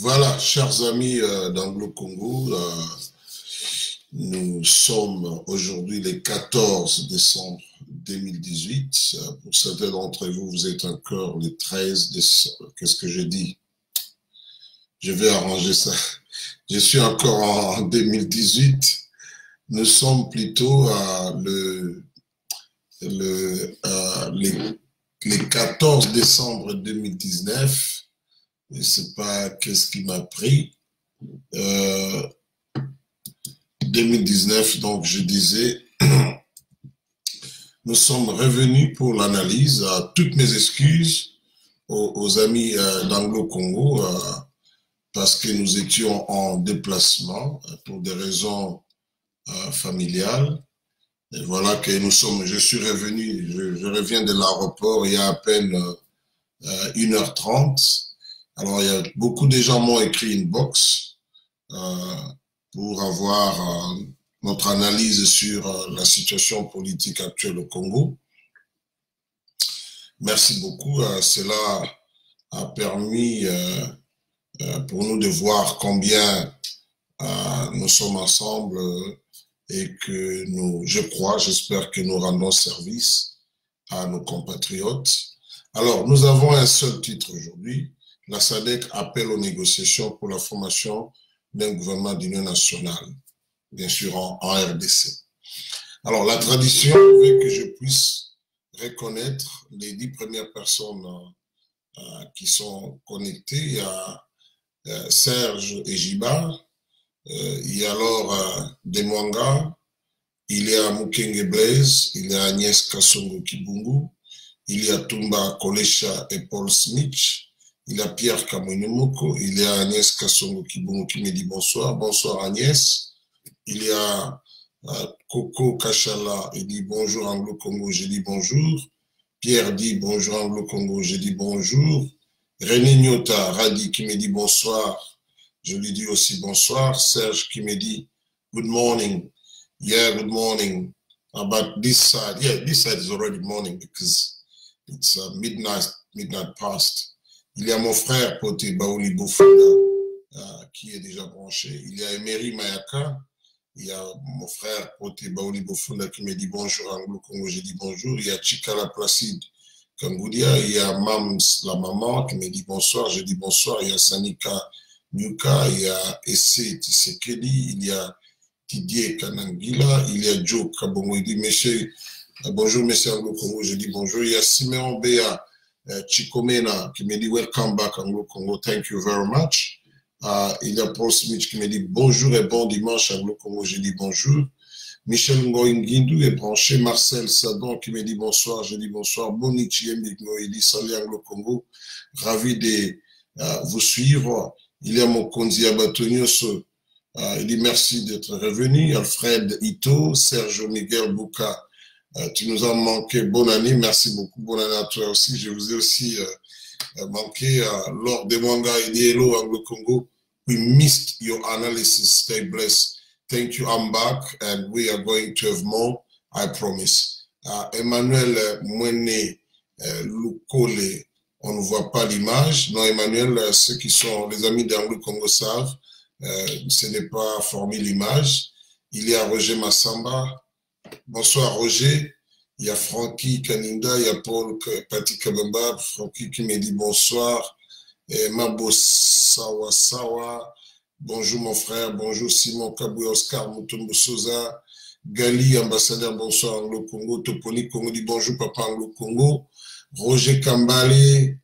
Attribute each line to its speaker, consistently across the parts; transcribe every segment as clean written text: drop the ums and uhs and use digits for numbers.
Speaker 1: Voilà, chers amis d'Anglo-Congo, nous sommes aujourd'hui le 14 décembre 2018. Pour certains d'entre vous, vous êtes encore le 13 décembre. Qu'est-ce que je dis? Je vais arranger ça. Je suis encore en 2018. Nous sommes plutôt le 14 décembre 2019. Je ne sais pas qu'est-ce qui m'a pris. 2019, donc je disais, nous sommes revenus pour l'analyse. Toutes mes excuses aux amis d'Anglo-Congo parce que nous étions en déplacement pour des raisons familiales. Et voilà que nous sommes, je suis revenu, je reviens de l'aéroport il y a à peine 1h30. Alors, il y a beaucoup de gens m'ont écrit une box pour avoir notre analyse sur la situation politique actuelle au Congo. Merci beaucoup. Cela a permis pour nous de voir combien nous sommes ensemble et que nous, j'espère que nous rendons service à nos compatriotes. Alors, nous avons un seul titre aujourd'hui. La SADC appelle aux négociations pour la formation d'un gouvernement d'union nationale, bien sûr en RDC. Alors, la tradition veut que je puisse reconnaître les 10 premières personnes qui sont connectées. Il y a Serge Ejiba, il y a alors Demwanga, il y a Mukenge Blaise, il y a Agnès Kassongo Kibungu, il y a Tumba Kolesha et Paul Smith, il y a Pierre Kamoinemoko, il y a Agnès Kassongo Kibungu qui me dit bonsoir. Bonsoir Agnès. Il y a Coco Kachala, il dit bonjour Anglo-Congo, je dis bonjour. Pierre dit bonjour Anglo-Congo, je dis bonjour. René Nyota Radi qui me dit bonsoir, je lui dis aussi bonsoir. Serge qui me dit good morning. Yeah, good morning. But this side, yeah, this side is already morning because it's midnight past. Il y a mon frère Poté Baouli Bofunda qui est déjà branché. Il y a Emery Mayaka. Il y a mon frère Poté Baouli Bofunda qui me dit bonjour Anglo-Congo, je dis bonjour. Il y a Chikala Placide Kangoudia. Il y a Mams la maman qui me dit bonsoir, je dis bonsoir. Il y a Sanika Nyuka. Il y a Essé Tisekedi. Il y a Didier Kanangila. Il y a Joe Kabongo. Il dit monsieur, bonjour monsieur Anglo-Congo, je dis bonjour. Il y a Simeon Béa Chikomena qui me dit welcome back Anglo-Congo, thank you very much. Il y a Paul Smith qui me dit bonjour et bon dimanche Anglo-Congo, je dis bonjour. Michel Ngoïnguindou est branché. Marcel Sadon qui me dit bonsoir, je dis bonsoir. Bonichi Mbigno, il dit salut Anglo-Congo, ravi de vous suivre. Il y a Mokonzi Abatonioso, il dit merci d'être revenu. Alfred Ito, Serge Miguel Bouka, tu nous as manqué, bonne année, merci beaucoup, bonne année à toi aussi. Je vous ai aussi manqué. Lors de Mwanga et dit hello Anglo-Congo, we missed your analysis, stay blessed. Thank you, I'm back and we are going to have more, I promise. Emmanuel Mwene Lukole, on ne voit pas l'image. Non, Emmanuel, ceux qui sont les amis d'Anglo-Congo savent, ce n'est pas formé l'image. Il y a Roger Massamba. Bonsoir Roger. Il y a Francky Kaninda, il y a Paul Pati Kabamba, Francky qui me dit bonsoir. Et Mabo Sawa Sawa. Bonjour mon frère, bonjour Simon Kabou Oscar Mutombo Sosa. Gali, ambassadeur, bonsoir Anglo-Congo. Toponi Congo dit bonjour papa Anglo-Congo. Roger Kambale,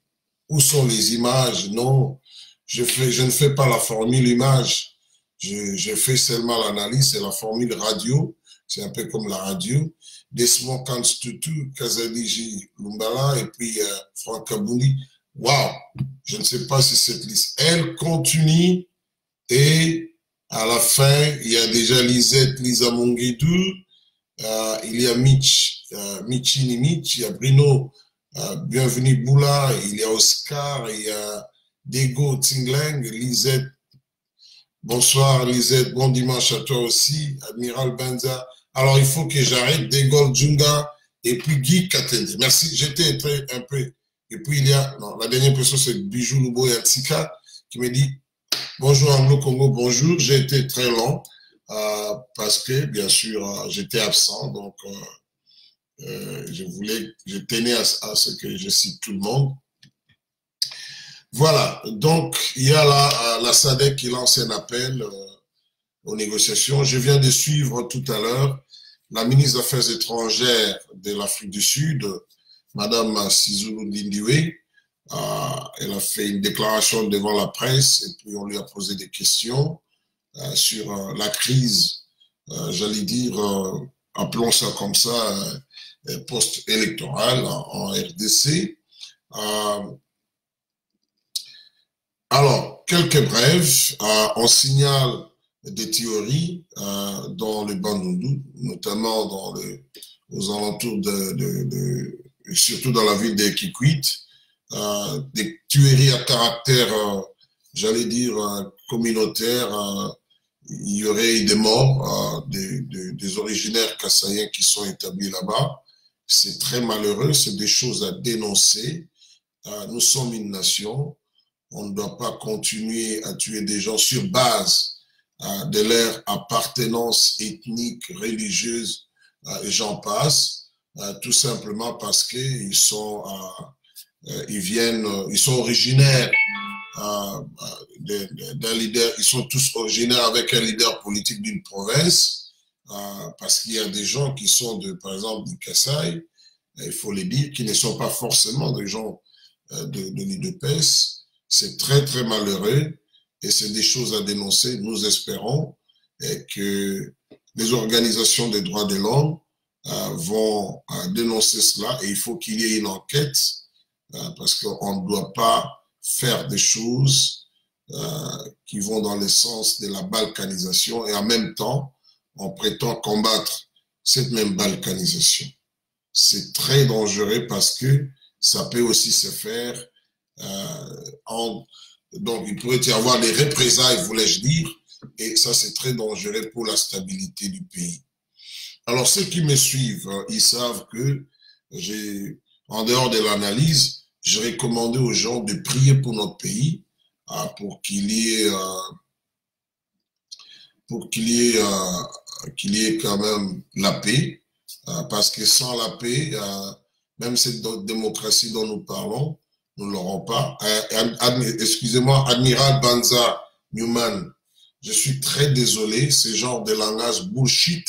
Speaker 1: où sont les images? Non, je ne fais pas la formule image. Je fais seulement l'analyse, c'est la formule radio. C'est un peu comme la radio. Desmond Kanstutu, Kazaliji Lumbala et puis Franck Kabouli. Waouh! Je ne sais pas si cette liste, elle continue et à la fin, il y a déjà Lisette, Lisa Monguidou, il y a Michini Mitch, il y a Bruno, Bienvenue Boula, il y a Oscar, il y a Dego Tingling, Lisette. Bonsoir Lisette, bon dimanche à toi aussi, Admiral Benza. Alors il faut que j'arrête Degol Djunga et puis Guy Katende. Merci, j'étais un peu. Et puis il y a, non, la dernière personne c'est Bijou Lubo Yatsika qui me dit Bonjour Anglo Congo, bonjour. J'ai été très long parce que, bien sûr, j'étais absent. Donc, je tenais à ce que je cite tout le monde. Voilà. Donc, il y a la SADC qui lance un appel aux négociations. Je viens de suivre tout à l'heure la ministre des Affaires étrangères de l'Afrique du Sud, Madame Sizulu Lindiwe. Elle a fait une déclaration devant la presse et puis on lui a posé des questions sur la crise, j'allais dire, appelons ça comme ça, post-électorale en RDC. Alors, quelques brèves. On signale des théories dans le Bandundu, notamment aux alentours surtout dans la ville de Kikwit, des tueries à caractère, j'allais dire, communautaire. Il y aurait des morts, des originaires kassaïens qui sont établis là-bas. C'est très malheureux, c'est des choses à dénoncer. Nous sommes une nation. On ne doit pas continuer à tuer des gens sur base de leur appartenance ethnique, religieuse, et j'en passe, tout simplement parce qu'ils sont, ils sont originaires d'un leader, ils sont tous originaires avec un leader politique d'une province, parce qu'il y a des gens qui sont, par exemple, du Kasaï, il faut les dire, qui ne sont pas forcément des gens de l'UDPS. C'est très, très malheureux et c'est des choses à dénoncer. Nous espérons que les organisations des droits de l'homme vont dénoncer cela et il faut qu'il y ait une enquête parce qu'on ne doit pas faire des choses qui vont dans le sens de la balkanisation et en même temps, on prétend combattre cette même balkanisation. C'est très dangereux parce que ça peut aussi se faire donc il pourrait y avoir des représailles, voulais-je dire, et ça c'est très dangereux pour la stabilité du pays. Alors ceux qui me suivent, ils savent que en dehors de l'analyse, j'ai recommandé aux gens de prier pour notre pays, pour qu'il y ait quand même la paix, parce que sans la paix, même cette démocratie dont nous parlons, nous ne l'aurons pas. Excusez-moi, Admiral Banza Newman, je suis très désolé, ce genre de langage bullshit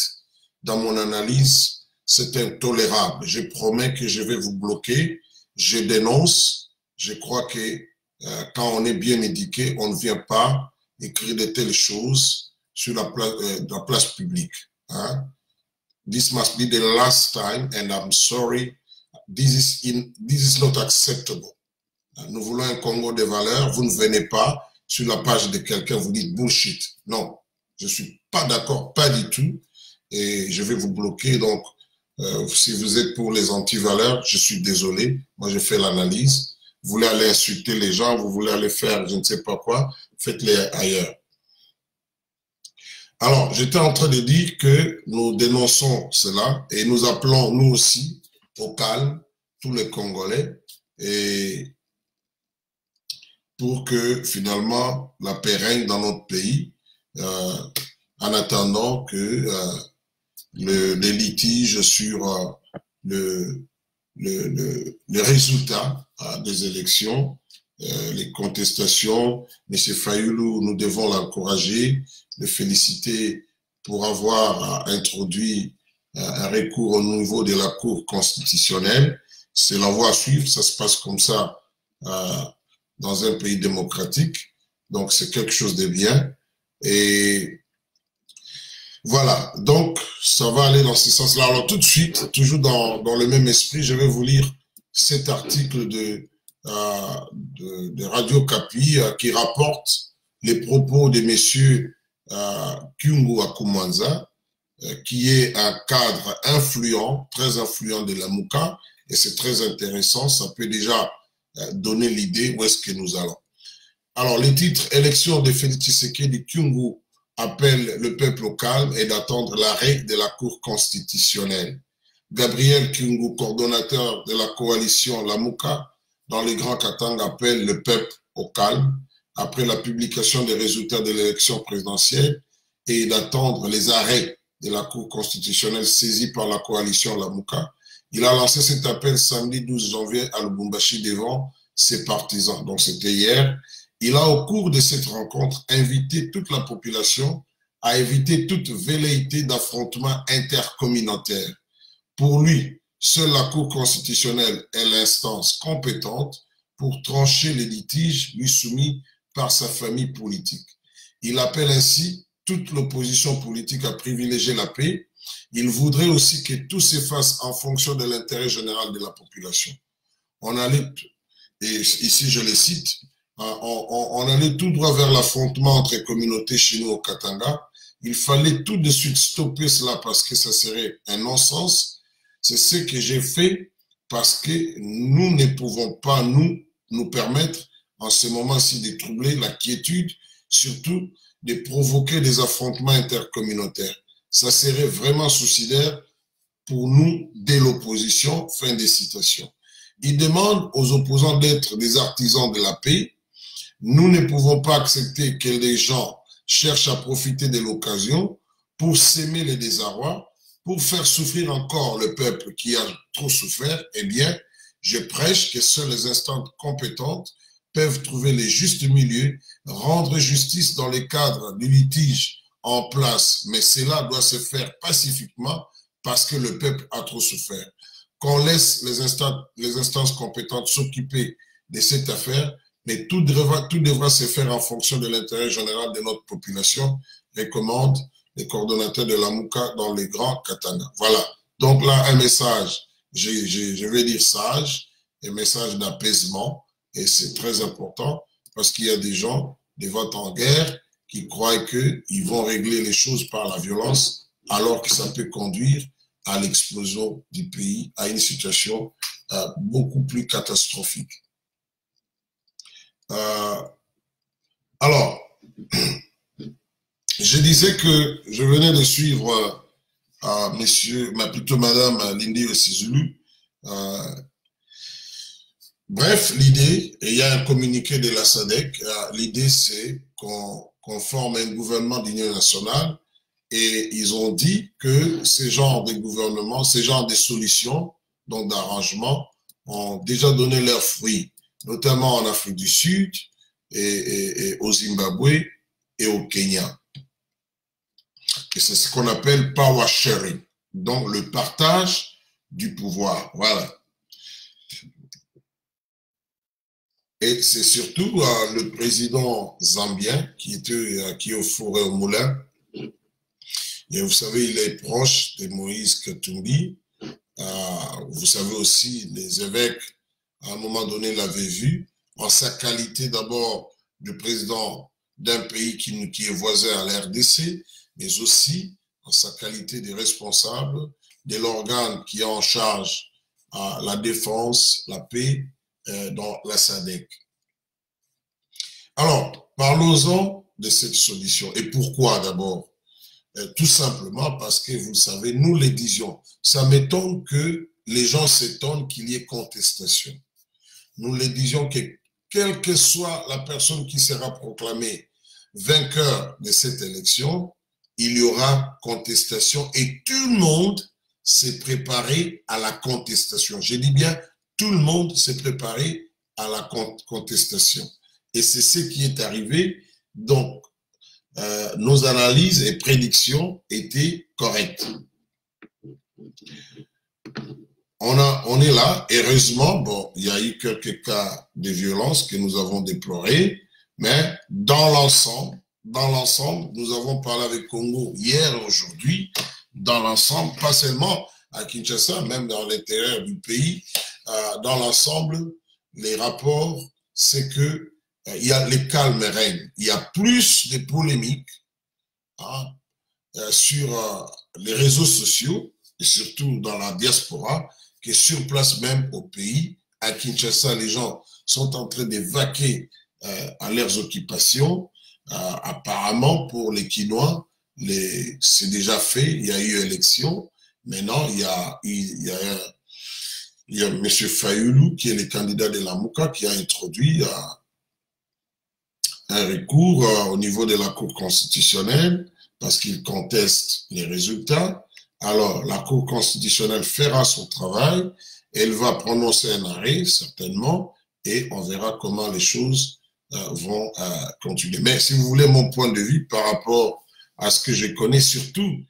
Speaker 1: dans mon analyse, c'est intolérable. Je promets que je vais vous bloquer, je dénonce. Je crois que quand on est bien éduqué, on ne vient pas écrire de telles choses sur la place publique. Hein? This must be the last time, and I'm sorry, this is not acceptable. Nous voulons un Congo de valeurs, vous ne venez pas sur la page de quelqu'un, vous dites bullshit. Non, je ne suis pas d'accord, pas du tout, et je vais vous bloquer. Donc, si vous êtes pour les anti-valeurs, je suis désolé, moi je fais l'analyse. Vous voulez aller insulter les gens, vous voulez aller faire je ne sais pas quoi, faites-les ailleurs. Alors, j'étais en train de dire que nous dénonçons cela et nous appelons, nous aussi, au calme, tous les Congolais, et pour que finalement la paix règne dans notre pays, en attendant que les litiges sur le résultat des élections, les contestations, M. Fayoulou, nous devons l'encourager, le féliciter pour avoir introduit un recours au niveau de la Cour constitutionnelle. C'est la voie à suivre, ça se passe comme ça dans un pays démocratique, donc c'est quelque chose de bien. Et voilà, donc ça va aller dans ce sens-là. Alors tout de suite, toujours dans le même esprit, je vais vous lire cet article de Radio Kapi qui rapporte les propos de messieurs Kyungu Akumwanza, qui est un cadre influent, très influent de la Mouka, et c'est très intéressant, ça peut déjà donner l'idée où est-ce que nous allons. Alors, le titre « Élection de Félix Tshisekedi Kyungu appelle le peuple au calme et d'attendre l'arrêt de la Cour constitutionnelle ». Gabriel Kyungu, coordonnateur de la coalition Lamuka, dans les Grands Katanga, appelle le peuple au calme après la publication des résultats de l'élection présidentielle et d'attendre les arrêts de la Cour constitutionnelle saisie par la coalition Lamuka, il a lancé cet appel samedi 12 janvier à Lubumbashi devant ses partisans. Donc c'était hier. Il a, au cours de cette rencontre, invité toute la population à éviter toute velléité d'affrontement intercommunautaire. Pour lui, seule la Cour constitutionnelle est l'instance compétente pour trancher les litiges lui soumis par sa famille politique. Il appelle ainsi toute l'opposition politique à privilégier la paix. Il voudrait aussi que tout se fasse en fonction de l'intérêt général de la population. On allait, et ici je le cite, on allait tout droit vers l'affrontement entre communautés chez nous au Katanga. Il fallait tout de suite stopper cela parce que ça serait un non-sens. C'est ce que j'ai fait parce que nous ne pouvons pas nous permettre en ce moment-ci de troubler la quiétude, surtout de provoquer des affrontements intercommunautaires. Ça serait vraiment suicidaire pour nous dès l'opposition. Fin des citations. Il demande aux opposants d'être des artisans de la paix. Nous ne pouvons pas accepter que les gens cherchent à profiter de l'occasion pour s'aimer les désarrois, pour faire souffrir encore le peuple qui a trop souffert. Eh bien, je prêche que seules les instances compétentes peuvent trouver les justes milieux, rendre justice dans les cadres du litige en place, mais cela doit se faire pacifiquement parce que le peuple a trop souffert. Qu'on laisse les instances compétentes s'occuper de cette affaire, mais tout devra se faire en fonction de l'intérêt général de notre population, recommandent les coordonnateurs de Lamuka dans les grands Katanga. Voilà. Donc là, un message, je vais dire sage, un message d'apaisement, et c'est très important parce qu'il y a des gens, des votes en guerre, qui croient qu'ils vont régler les choses par la violence, alors que ça peut conduire à l'explosion du pays, à une situation beaucoup plus catastrophique. Alors, je disais que je venais de suivre plutôt madame Lindy Osizulu. Bref, l'idée, et il y a un communiqué de la SADC, l'idée c'est qu'on forme un gouvernement d'union nationale et ils ont dit que ces genres de gouvernements, ces genres de solutions, donc d'arrangements, ont déjà donné leurs fruits, notamment en Afrique du Sud et au Zimbabwe et au Kenya. Et c'est ce qu'on appelle power sharing, donc le partage du pouvoir. Voilà. Et c'est surtout le président zambien qui est au four et au moulin. Et vous savez, il est proche de Moïse Katumbi. Vous savez aussi, les évêques, à un moment donné, l'avaient vu, en sa qualité d'abord de président d'un pays qui est voisin à la RDC, mais aussi en sa qualité de responsable de l'organe qui est en charge la défense, la paix dans la SADC. Alors, parlons-en de cette solution. Et pourquoi d'abord? Tout simplement parce que, vous le savez, nous les disions, ça m'étonne que les gens s'étonnent qu'il y ait contestation. Nous les disions que quelle que soit la personne qui sera proclamée vainqueur de cette élection, il y aura contestation et tout le monde s'est préparé à la contestation. Je dis bien, tout le monde s'est préparé à la contestation. Et c'est ce qui est arrivé. Donc, nos analyses et prédictions étaient correctes. On est là, heureusement, bon, il y a eu quelques cas de violence que nous avons déplorés, mais dans l'ensemble, nous avons parlé avec Congo hier et aujourd'hui, dans l'ensemble, pas seulement à Kinshasa, même dans l'intérieur du pays, dans l'ensemble, les rapports, c'est que il y a les calmes règnent. Il y a plus de polémiques sur les réseaux sociaux et surtout dans la diaspora que sur place même au pays. À Kinshasa, les gens sont en train de vaquer à leurs occupations. Apparemment, pour les Kinois, c'est déjà fait. Il y a eu élection. Maintenant, il y a M. Fayoulou, qui est le candidat de la Mouka, qui a introduit un recours au niveau de la Cour constitutionnelle parce qu'il conteste les résultats. Alors, la Cour constitutionnelle fera son travail, elle va prononcer un arrêt, certainement, et on verra comment les choses vont continuer. Mais si vous voulez mon point de vue par rapport à ce que je connais, surtout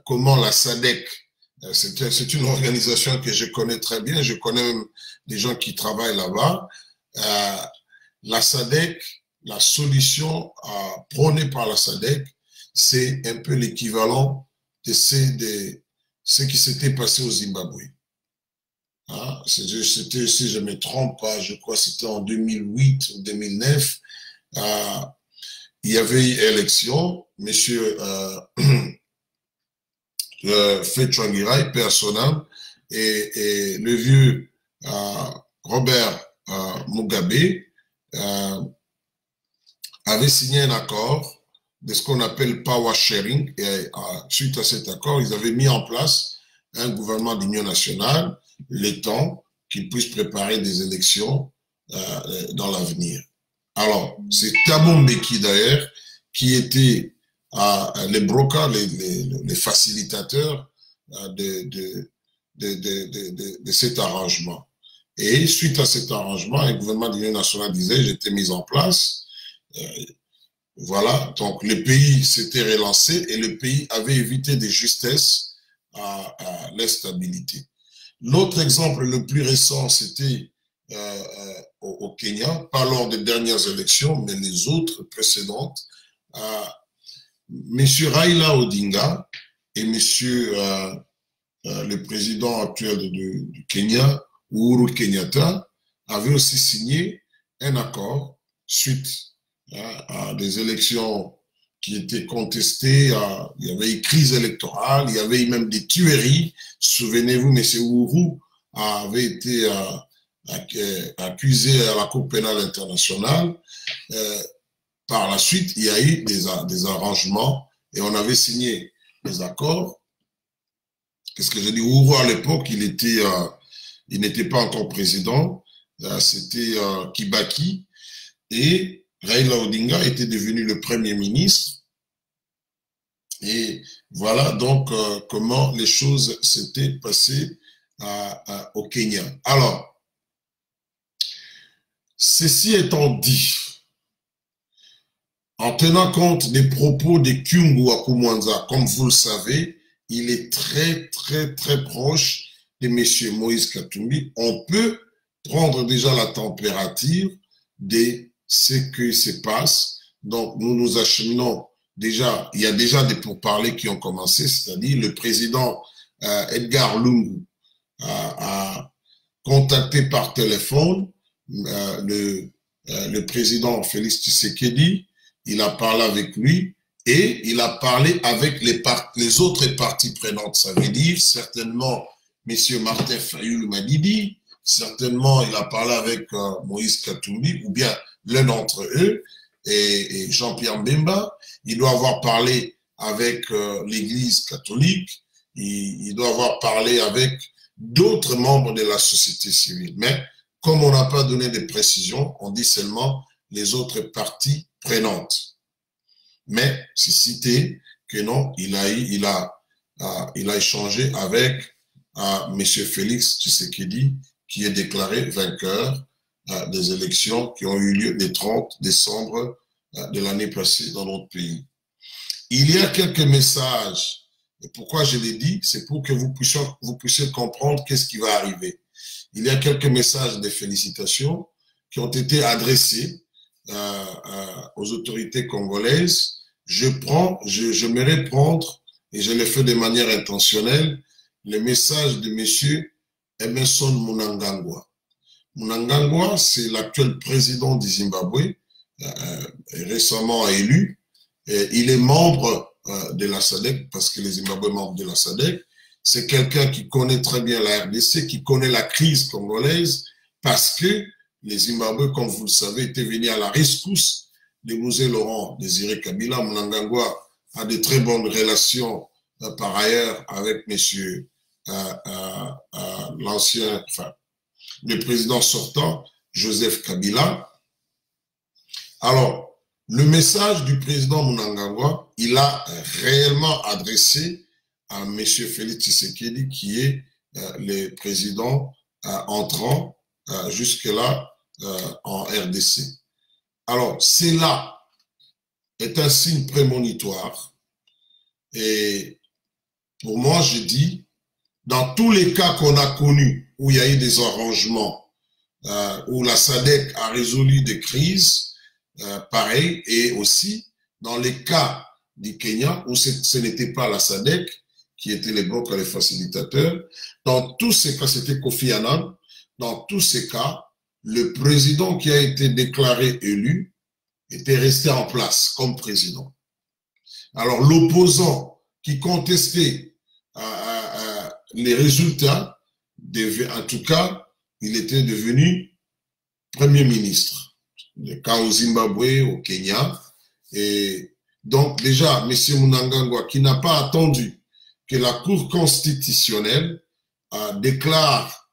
Speaker 1: comment la SADC, c'est une organisation que je connais très bien, je connais même des gens qui travaillent là-bas. La SADC, la solution prônée par la SADC, c'est un peu l'équivalent de ce qui s'était passé au Zimbabwe. Hein, c'était, si je ne me trompe pas, je crois que c'était en 2008 ou 2009, il y avait eu élection, monsieur Fetchwangirai, personnel, et le vieux Robert Mugabe avait signé un accord de ce qu'on appelle power sharing, et suite à cet accord, ils avaient mis en place un gouvernement d'union nationale, le temps qu'ils puissent préparer des élections dans l'avenir. Alors, c'est Thabo Mbeki d'ailleurs qui était les brokers, les facilitateurs de cet arrangement. Et suite à cet arrangement, un gouvernement d'union nationale disait, j'étais mis en place. Voilà, donc le pays s'était relancé et le pays avait évité de justesse à l'instabilité. L'autre exemple le plus récent, c'était au Kenya, pas lors des dernières élections, mais les autres précédentes. Monsieur Raila Odinga et monsieur le président actuel du Kenya, Uhuru Kenyatta, avaient aussi signé un accord suite à des élections qui étaient contestées. Il y avait une crise électorale, il y avait même des tueries. Souvenez-vous, M. Uhuru avait été accusé à la Cour pénale internationale. Par la suite, il y a eu des arrangements et on avait signé des accords. Qu'est-ce que j'ai dit? Uhuru, à l'époque, il n'était pas encore président. C'était Kibaki. Et Raila Odinga était devenu le premier ministre. Et voilà donc comment les choses s'étaient passées au Kenya. Alors, ceci étant dit, en tenant compte des propos de Kyungu Akumwanza, comme vous le savez, il est très, très, très proche de M. Moïse Katumbi. On peut prendre déjà la température de ce qui se passe. Donc, nous nous acheminons déjà, il y a déjà des pourparlers qui ont commencé, c'est-à-dire le président Edgar Lungu a contacté par téléphone le président Félix Tshisekedi. Il a parlé avec lui et il a parlé avec les autres parties prenantes. Ça veut dire certainement M. Martin Fayulu Madidi, certainement il a parlé avec Moïse Katumbi ou bien l'un d'entre eux et Jean-Pierre Mbemba. Il doit avoir parlé avec l'Église catholique, il doit avoir parlé avec d'autres membres de la société civile. Mais comme on n'a pas donné de précision, on dit seulement les autres parties prenantes. Mais c'est cité que non, il a échangé avec M. Félix Tshisekedi, qui est déclaré vainqueur des élections qui ont eu lieu le 30 décembre de l'année passée dans notre pays. Il y a quelques messages, et pourquoi je l'ai dit, c'est pour que vous puissiez comprendre qu'est-ce qui va arriver. Il y a quelques messages de félicitations qui ont été adressés aux autorités congolaises. J'aimerais prendre, et je l'ai fait de manière intentionnelle, le message de M. Emmerson Mnangagwa. Mnangagwa, c'est l'actuel président du Zimbabwe, récemment élu. Il est membre de la SADC, parce que les Zimbabwe membres de la SADC. C'est quelqu'un qui connaît très bien la RDC, qui connaît la crise congolaise, parce que les Zimbabwe, comme vous le savez, étaient venus à la rescousse de Mzee Laurent Désiré Kabila. Mnangagwa a de très bonnes relations par ailleurs avec monsieur le président sortant, Joseph Kabila. Alors, le message du président Mnangagwa, il a réellement adressé à M. Félix Tshisekedi, qui est le président entrant jusque-là en RDC. Alors, cela est un signe prémonitoire. Et pour moi, je dis, dans tous les cas qu'on a connus, où il y a eu des arrangements, où la SADC a résolu des crises, pareil, et aussi dans les cas du Kenya, où ce n'était pas la SADC qui était les blocs les facilitateurs, dans tous ces cas, c'était Kofi Annan, dans tous ces cas, le président qui a été déclaré élu était resté en place comme président. Alors l'opposant qui contestait les résultats, en tout cas, il était devenu Premier ministre. Le cas au Zimbabwe, au Kenya. Et donc déjà, M. Mnangagwa, qui n'a pas attendu que la Cour constitutionnelle déclare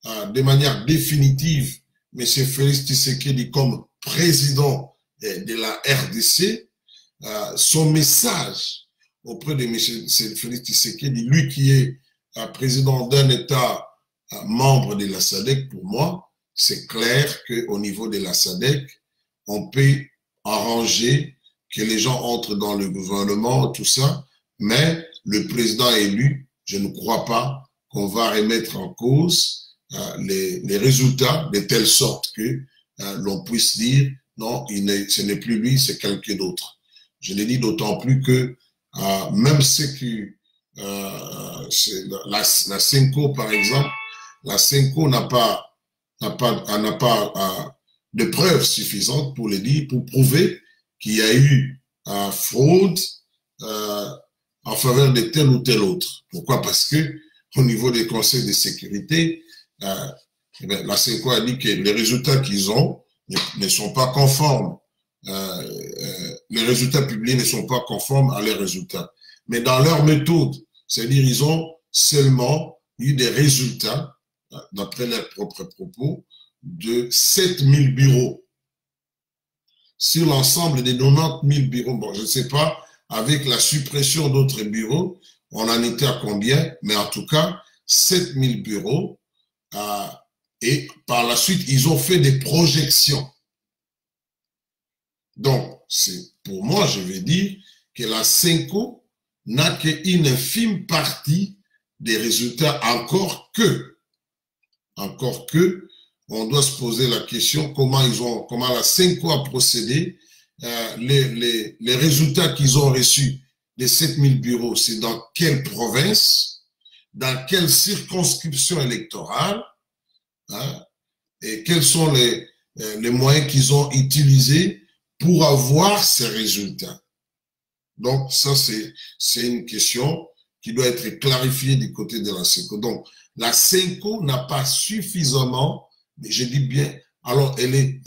Speaker 1: de manière définitive M. Félix Tshisekedi comme président de la RDC, son message auprès de M. Félix Tshisekedi, lui qui est président d'un État membre de la SADC, pour moi, c'est clair qu'au niveau de la SADC, on peut arranger que les gens entrent dans le gouvernement, tout ça, mais le président élu, je ne crois pas qu'on va remettre en cause les résultats de telle sorte que l'on puisse dire non, ce n'est plus lui, c'est quelqu'un d'autre. Je l'ai dit d'autant plus que même ce que la CENCO, par exemple, la CENCO n'a pas de preuves suffisantes pour le dire, pour prouver qu'il y a eu fraude en faveur de tel ou tel autre. Pourquoi? Parce que au niveau des conseils de sécurité, la CENCO a dit que les résultats qu'ils ont ne sont pas conformes. Les résultats publiés ne sont pas conformes à leurs résultats. Mais dans leur méthode, c'est-à-dire ils ont seulement eu des résultats, d'après leurs propres propos, de 7000 bureaux. Sur l'ensemble des 90 000 bureaux, bon, je ne sais pas, avec la suppression d'autres bureaux, on en était à combien, mais en tout cas, 7000 bureaux. Et par la suite, ils ont fait des projections. Donc, pour moi, je vais dire que la CENCO n'a qu'une infime partie des résultats, encore que, on doit se poser la question comment la CENCO a procédé, les résultats qu'ils ont reçus des 7000 bureaux, c'est dans quelle province, dans quelle circonscription électorale, hein, et quels sont les moyens qu'ils ont utilisés pour avoir ces résultats. Donc, ça, c'est une question qui doit être clarifiée du côté de la CENCO. Donc, la CENCO n'a pas suffisamment, je dis bien, alors elle est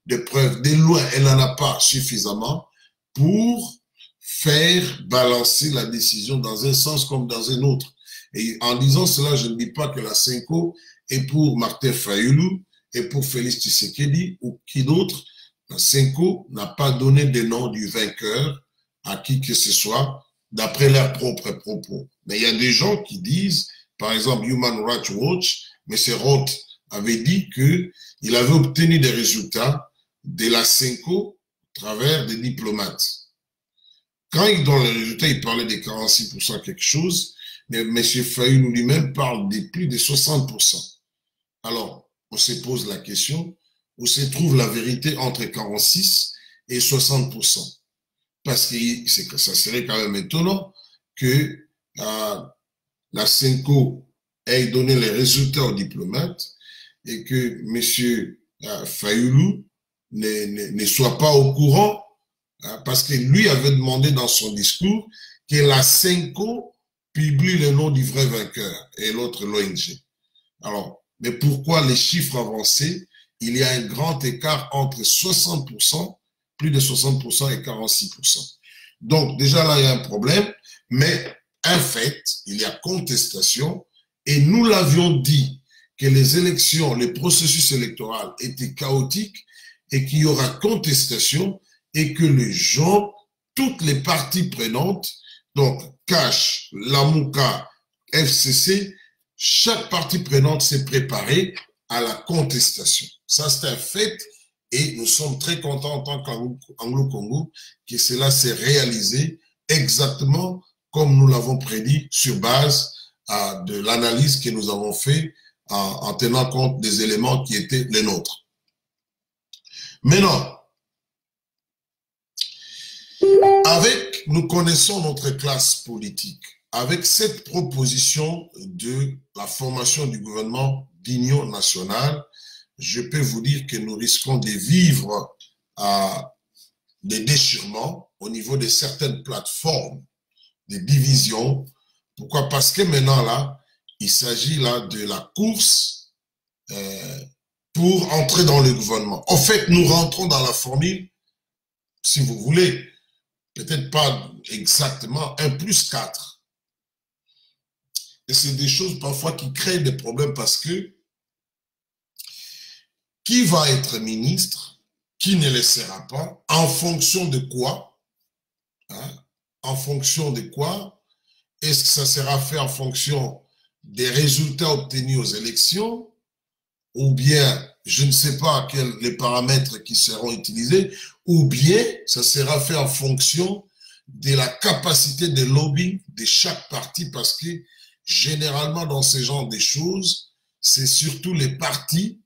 Speaker 1: de preuves, de loin, elle n'en a pas suffisamment pour faire balancer la décision dans un sens comme dans un autre. Et en disant cela, je ne dis pas que la CENCO est pour Martin Fayulu et pour Félix Tshisekedi ou qui d'autre. La CENCO n'a pas donné de nom du vainqueur à qui que ce soit, d'après leurs propres propos. Mais il y a des gens qui disent, par exemple, Human Rights Watch, M. Roth avait dit qu'il avait obtenu des résultats de la CENCO à travers des diplomates. Quand il donne les résultats, il parlait de 46% quelque chose, mais M. Fayulu lui-même parle de plus de 60%. Alors, on se pose la question, où se trouve la vérité entre 46 et 60%? Parce que ça serait quand même étonnant que la CENCO ait donné les résultats aux diplomates et que M. Fayulu ne soit pas au courant, parce que lui avait demandé dans son discours que la CENCO publie le nom du vrai vainqueur et l'autre l'ONG. Alors, mais pourquoi les chiffres avancés? Il y a un grand écart entre 60%, plus de 60% et 46%. Donc, déjà là, il y a un problème, mais un fait, il y a contestation, et nous l'avions dit que les élections, les processus électoraux étaient chaotiques, et qu'il y aura contestation et que les gens, toutes les parties prenantes, donc Cash, Lamouka, FCC, chaque partie prenante s'est préparée à la contestation. Ça, c'est un fait et nous sommes très contents en tant qu'Anglo-Congo que cela s'est réalisé exactement comme nous l'avons prédit sur base de l'analyse que nous avons fait en tenant compte des éléments qui étaient les nôtres. Maintenant, nous connaissons notre classe politique. Avec cette proposition de la formation du gouvernement d'union nationale, je peux vous dire que nous risquons de vivre des déchirements au niveau de certaines plateformes, des divisions. Pourquoi? Parce que maintenant, là, il s'agit là de la course pour entrer dans le gouvernement. En fait, nous rentrons dans la formule, si vous voulez, peut-être pas exactement 1+4. Et c'est des choses parfois qui créent des problèmes parce que qui va être ministre, qui ne le sera pas, en fonction de quoi, hein, en fonction de quoi, est-ce que ça sera fait en fonction des résultats obtenus aux élections, ou bien, je ne sais pas quels les paramètres qui seront utilisés, ou bien ça sera fait en fonction de la capacité de lobbying de chaque parti, parce que généralement dans ce genre de choses, c'est surtout les partis,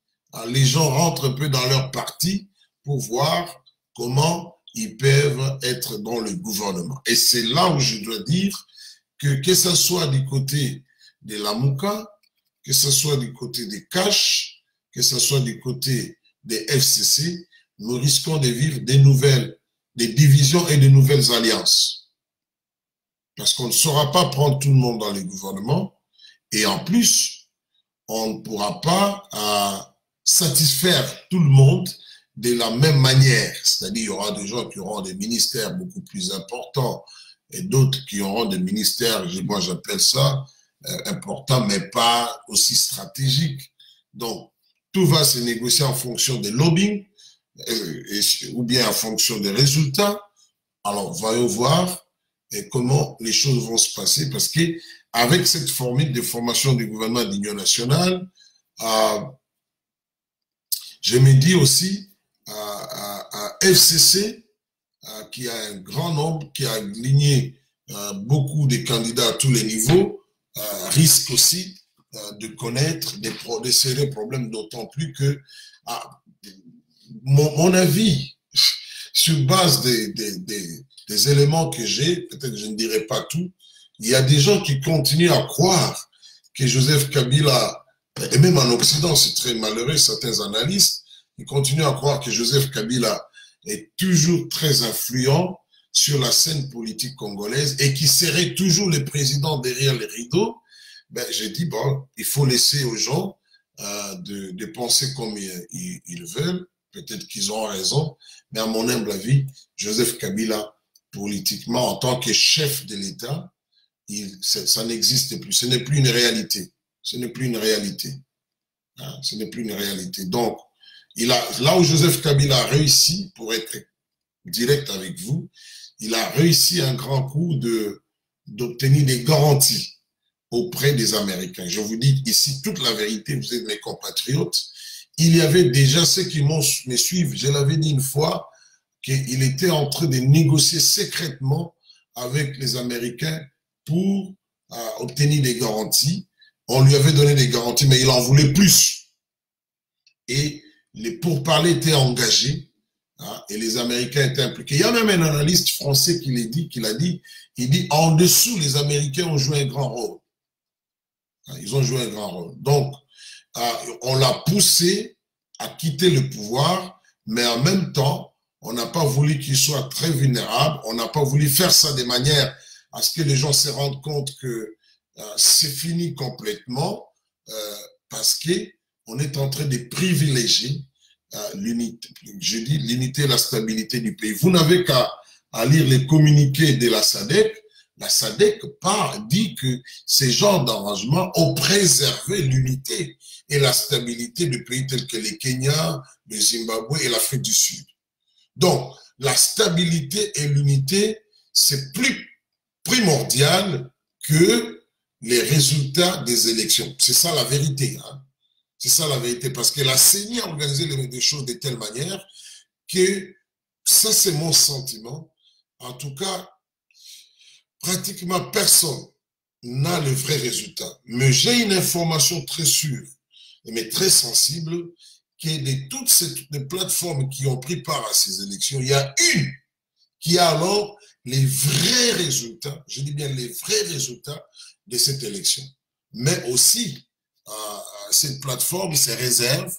Speaker 1: les gens rentrent un peu dans leur parti pour voir comment ils peuvent être dans le gouvernement. Et c'est là où je dois dire que ce soit du côté de Lamouka, que ce soit du côté des Cash, que ce soit du côté des FCC, nous risquons de vivre des divisions et de nouvelles alliances. Parce qu'on ne saura pas prendre tout le monde dans les gouvernements et en plus, on ne pourra pas satisfaire tout le monde de la même manière. C'est-à-dire, il y aura des gens qui auront des ministères beaucoup plus importants et d'autres qui auront des ministères, moi j'appelle ça importants, mais pas aussi stratégiques. Donc, tout va se négocier en fonction des lobbying ou bien en fonction des résultats. Alors, voyons voir comment les choses vont se passer parce que avec cette formule de formation du gouvernement d'union nationale, je me dis aussi à FCC, qui a un grand nombre, qui a aligné beaucoup de candidats à tous les niveaux, risque aussi de connaître des sérieux problèmes, d'autant plus que, mon avis, sur base des éléments que j'ai, peut-être je ne dirai pas tout, il y a des gens qui continuent à croire que Joseph Kabila, et même en Occident, c'est très malheureux, certains analystes, ils continuent à croire que Joseph Kabila est toujours très influent sur la scène politique congolaise et qui serait toujours le président derrière les rideaux. Ben, j'ai dit, bon, il faut laisser aux gens de penser comme ils veulent. Peut-être qu'ils ont raison, mais à mon humble avis, Joseph Kabila, politiquement, en tant que chef de l'État, ça n'existe plus. Ce n'est plus une réalité. Ce n'est plus une réalité. Hein, ce n'est plus une réalité. Donc, là où Joseph Kabila a réussi, pour être direct avec vous, il a réussi un grand coup d'obtenir des garanties auprès des Américains. Je vous dis ici toute la vérité, vous êtes mes compatriotes. Il y avait déjà ceux qui me suivent, je l'avais dit une fois, qu'il était en train de négocier secrètement avec les Américains pour obtenir des garanties. On lui avait donné des garanties, mais il en voulait plus. Et les pourparlers étaient engagés, hein, et les Américains étaient impliqués. Il y a même un analyste français qui l'a dit, il dit, en dessous, les Américains ont joué un grand rôle. Ils ont joué un grand rôle. Donc, on l'a poussé à quitter le pouvoir, mais en même temps, on n'a pas voulu qu'il soit très vulnérable, on n'a pas voulu faire ça de manière à ce que les gens se rendent compte que c'est fini complètement, parce qu'on est en train de privilégier l'unité, je dis l'unité et la stabilité du pays. Vous n'avez qu'à lire les communiqués de la SADC. la SADC dit que ces genres d'arrangements ont préservé l'unité et la stabilité de pays tels que le Kenya, le Zimbabwe et l'Afrique du Sud. Donc, la stabilité et l'unité, c'est plus primordial que les résultats des élections. C'est ça la vérité. Hein? C'est ça la vérité, parce que la CENI a organisé les choses de telle manière que, ça c'est mon sentiment, en tout cas, pratiquement personne n'a le vrai résultat. Mais j'ai une information très sûre, mais très sensible, que de toutes ces plateformes qui ont pris part à ces élections, il y a une qui a alors les vrais résultats, je dis bien les vrais résultats de cette élection. Mais aussi, cette plateforme se réserve,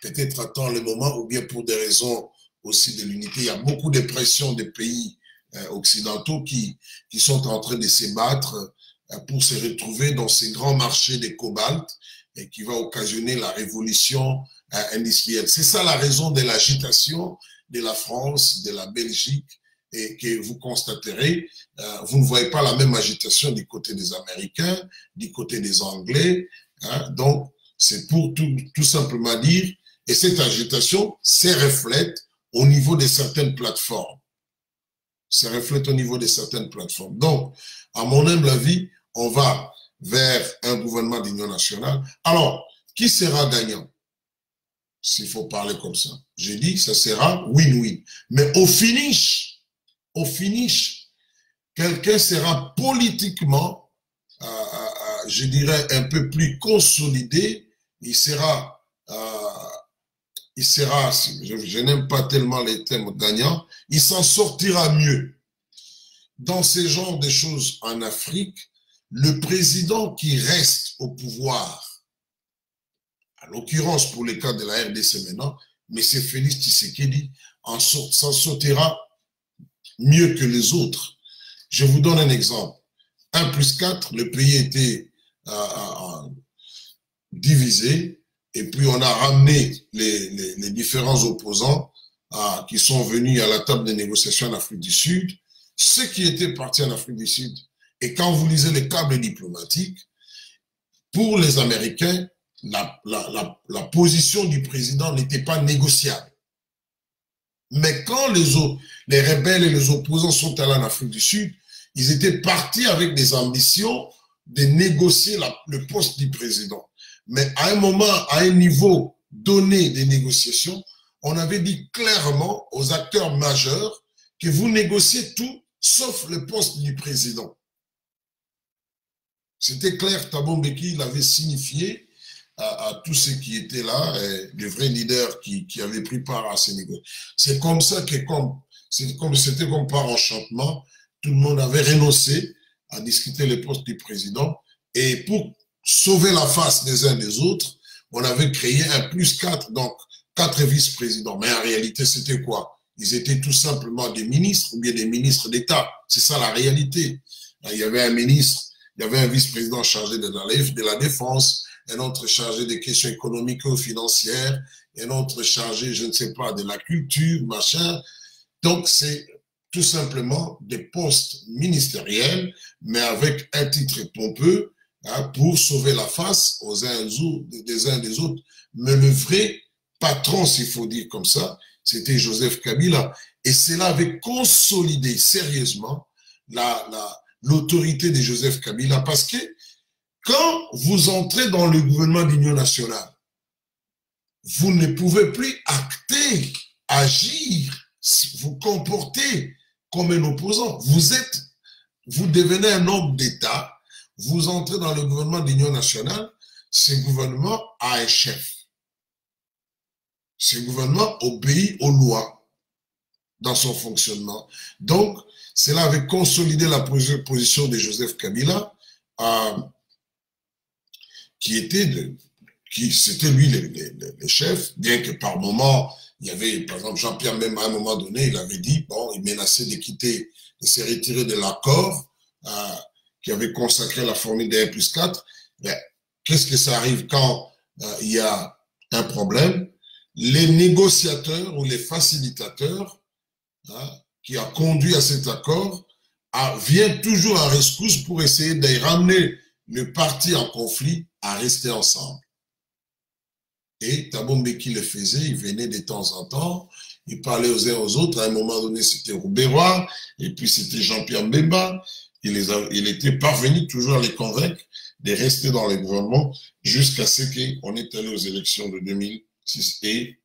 Speaker 1: peut-être attend le moment, ou bien pour des raisons aussi de l'unité. Il y a beaucoup de pressions des pays occidentaux qui sont en train de se battre pour se retrouver dans ces grands marchés de cobalt et qui va occasionner la révolution industrielle. C'est ça la raison de l'agitation de la France, de la Belgique, et que vous constaterez, vous ne voyez pas la même agitation du côté des Américains, du côté des Anglais. Hein, donc, c'est pour tout simplement dire, et cette agitation se reflète au niveau de certaines plateformes. Se reflète au niveau de certaines plateformes. Donc, à mon humble avis, on va vers un gouvernement d'union nationale. Alors, qui sera gagnant? S'il faut parler comme ça. J'ai dit, ça sera win-win. Mais au finish, quelqu'un sera politiquement, je dirais, un peu plus consolidé. Il sera, je n'aime pas tellement les thèmes gagnants, il s'en sortira mieux. Dans ce genre de choses en Afrique, le président qui reste au pouvoir, en l'occurrence pour le cas de la RDC maintenant, M. Félix Tshisekedi s'en sortira mieux que les autres. Je vous donne un exemple. 1+4, le pays était divisé, et puis on a ramené les différents opposants qui sont venus à la table de négociation en Afrique du Sud. Ceux qui étaient partis en Afrique du Sud, et quand vous lisez les câbles diplomatiques, pour les Américains, la position du président n'était pas négociable. Mais quand les rebelles et les opposants sont allés en Afrique du Sud, ils étaient partis avec des ambitions de négocier le poste du président. Mais à un moment, à un niveau donné des négociations, on avait dit clairement aux acteurs majeurs que vous négociez tout sauf le poste du président. C'était clair, Thabo Mbeki l'avait signifié à tous ceux qui étaient là, les vrais leaders qui avaient pris part à ces négociations. C'est comme ça que, c'était comme par enchantement, tout le monde avait renoncé à discuter le poste du président, et pour sauver la face des uns des autres, on avait créé un +4, donc 4 vice-présidents. Mais en réalité, c'était quoi? Ils étaient tout simplement des ministres ou bien des ministres d'État. C'est ça la réalité. Il y avait un ministre, il y avait un vice-président chargé de la défense, un autre chargé des questions économiques ou financières, un autre chargé, je ne sais pas, de la culture, machin. Donc, c'est tout simplement des postes ministériels, mais avec un titre pompeux, hein, pour sauver la face aux uns des autres. Mais le vrai patron, s'il faut dire comme ça, c'était Joseph Kabila. Et cela avait consolidé sérieusement l'autorité de Joseph Kabila, parce que quand vous entrez dans le gouvernement d'union nationale, vous ne pouvez plus acter, agir, vous comporter comme un opposant. Vous devenez un homme d'État, vous entrez dans le gouvernement d'union nationale, ce gouvernement a un chef. Ce gouvernement obéit aux lois dans son fonctionnement. Donc, cela avait consolidé la position de Joseph Kabila, c'était lui le chef, bien que par moment, il y avait, par exemple, Jean-Pierre, même à un moment donné, il avait dit, bon, il menaçait de se retirer de l'accord qui avait consacré la formule de 1+4. Qu'est-ce que ça arrive quand il y a un problème? Les négociateurs ou les facilitateurs qui a conduit à cet accord vient toujours à rescousse pour essayer de ramener le parti en conflit à rester ensemble. Et Thabo Mbeki le faisait, il venait de temps en temps, il parlait aux uns aux autres. À un moment donné, c'était Rouberois, et puis c'était Jean-Pierre Mbemba. Il était parvenu toujours à les convaincre de rester dans le gouvernement jusqu'à ce qu'on est allé aux élections de 2006 et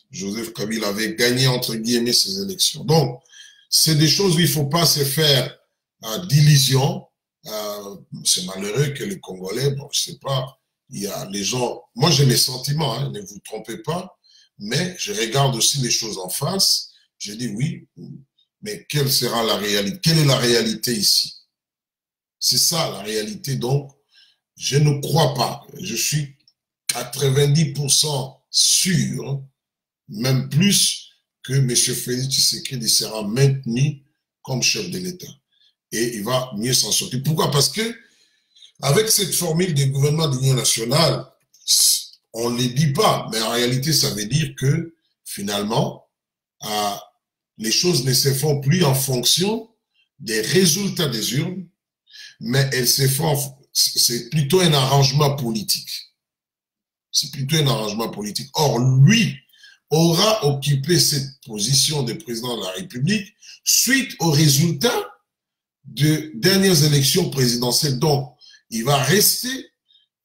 Speaker 1: Joseph Kabila avait gagné, entre guillemets, ces élections. Donc, c'est des choses où il ne faut pas se faire d'illusions. C'est malheureux que les Congolais, bon, je ne sais pas, il y a les gens, moi j'ai mes sentiments, hein, ne vous trompez pas, mais je regarde aussi les choses en face. Je dis oui, mais quelle sera la réalité? Quelle est la réalité ici? C'est ça la réalité. Donc, je ne crois pas. Je suis 90% sûr, même plus, que M. Félix Tshisekedi sera maintenu comme chef de l'État. Et il va mieux s'en sortir. Pourquoi? Parce que avec cette formule de gouvernement d'union nationale, on ne les dit pas, mais en réalité, ça veut dire que finalement, les choses ne se font plus en fonction des résultats des urnes, mais elles se font, c'est plutôt un arrangement politique. C'est plutôt un arrangement politique. Or, lui aura occupé cette position de président de la République suite aux résultats de dernières élections présidentielles. Donc, il va rester,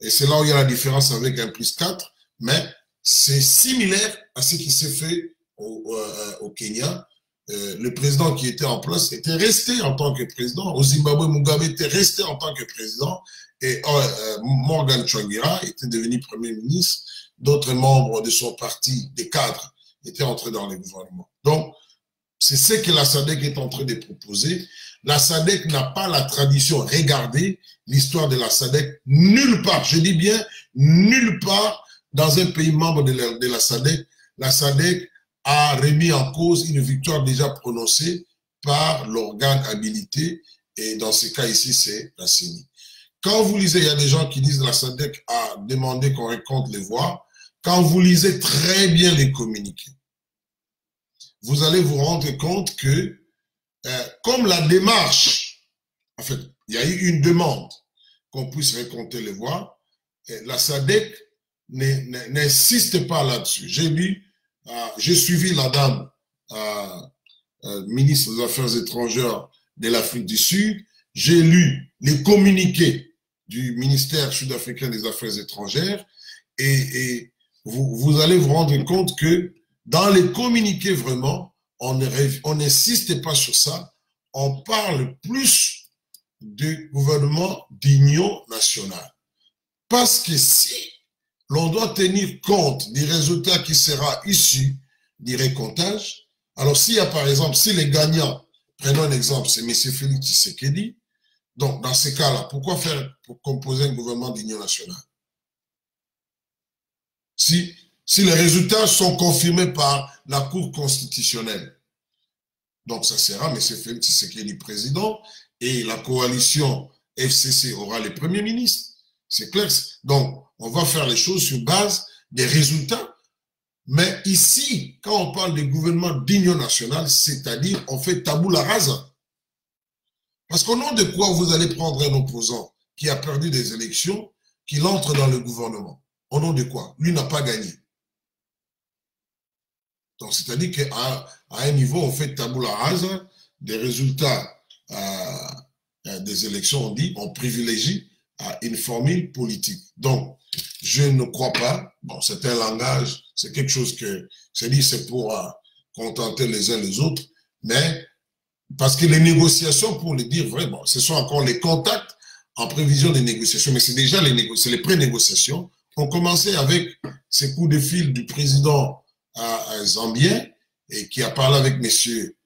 Speaker 1: et c'est là où il y a la différence avec 1+4, mais c'est similaire à ce qui s'est fait au Kenya. Le président qui était en place était resté en tant que président. Au Zimbabwe, Mugabe était resté en tant que président. Et Morgan Tsvangirai était devenu premier ministre. D'autres membres de son parti, des cadres, étaient entrés dans le gouvernement. Donc, c'est ce que la SADC est en train de proposer. La SADC n'a pas la tradition. Regardez l'histoire de la SADC. Nulle part, je dis bien, nulle part dans un pays membre de la SADC, la SADC a remis en cause une victoire déjà prononcée par l'organe habilité. Et dans ce cas ici, c'est la CENI. Quand vous lisez, il y a des gens qui disent que la SADC a demandé qu'on récompte les voix. Quand vous lisez très bien les communiqués, vous allez vous rendre compte que, comme la démarche, en fait, il y a eu une demande qu'on puisse récompter les voix, la SADC n'insiste pas là-dessus. J'ai suivi la dame ministre des Affaires étrangères de l'Afrique du Sud, j'ai lu les communiqués du ministère sud-africain des Affaires étrangères et vous allez vous rendre compte que dans les communiqués, vraiment, on n'insiste pas sur ça. On parle plus du gouvernement d'union nationale. Parce que si l'on doit tenir compte des résultats qui sera issus du récomptage, alors s'il y a par exemple, si les gagnants, prenons un exemple, c'est M. Félix Tshisekedi, donc dans ces cas-là, pourquoi faire pour composer un gouvernement d'union nationale? Si les résultats sont confirmés par la Cour constitutionnelle. Donc, ça sera M. Félix Tshisekedi président et la coalition FCC aura le premier ministre. C'est clair. Donc, on va faire les choses sur base des résultats. Mais ici, quand on parle de gouvernement d'union nationale, c'est-à-dire on fait tabula rasa. Parce qu'au nom de quoi vous allez prendre un opposant qui a perdu des élections, qu'il entre dans le gouvernement? Au nom de quoi? Lui n'a pas gagné. Donc, c'est-à-dire qu'à un niveau, on fait tabula rasa des résultats des élections, on privilégie une formule politique. Donc, je ne crois pas, bon, c'est un langage, c'est quelque chose que, c'est pour contenter les uns les autres, mais parce que les négociations, pour le dire vraiment, ce sont encore les contacts en prévision des négociations, mais c'est déjà les pré-négociations. On commençait avec ces coups de fil du président zambien et qui a parlé avec monsieur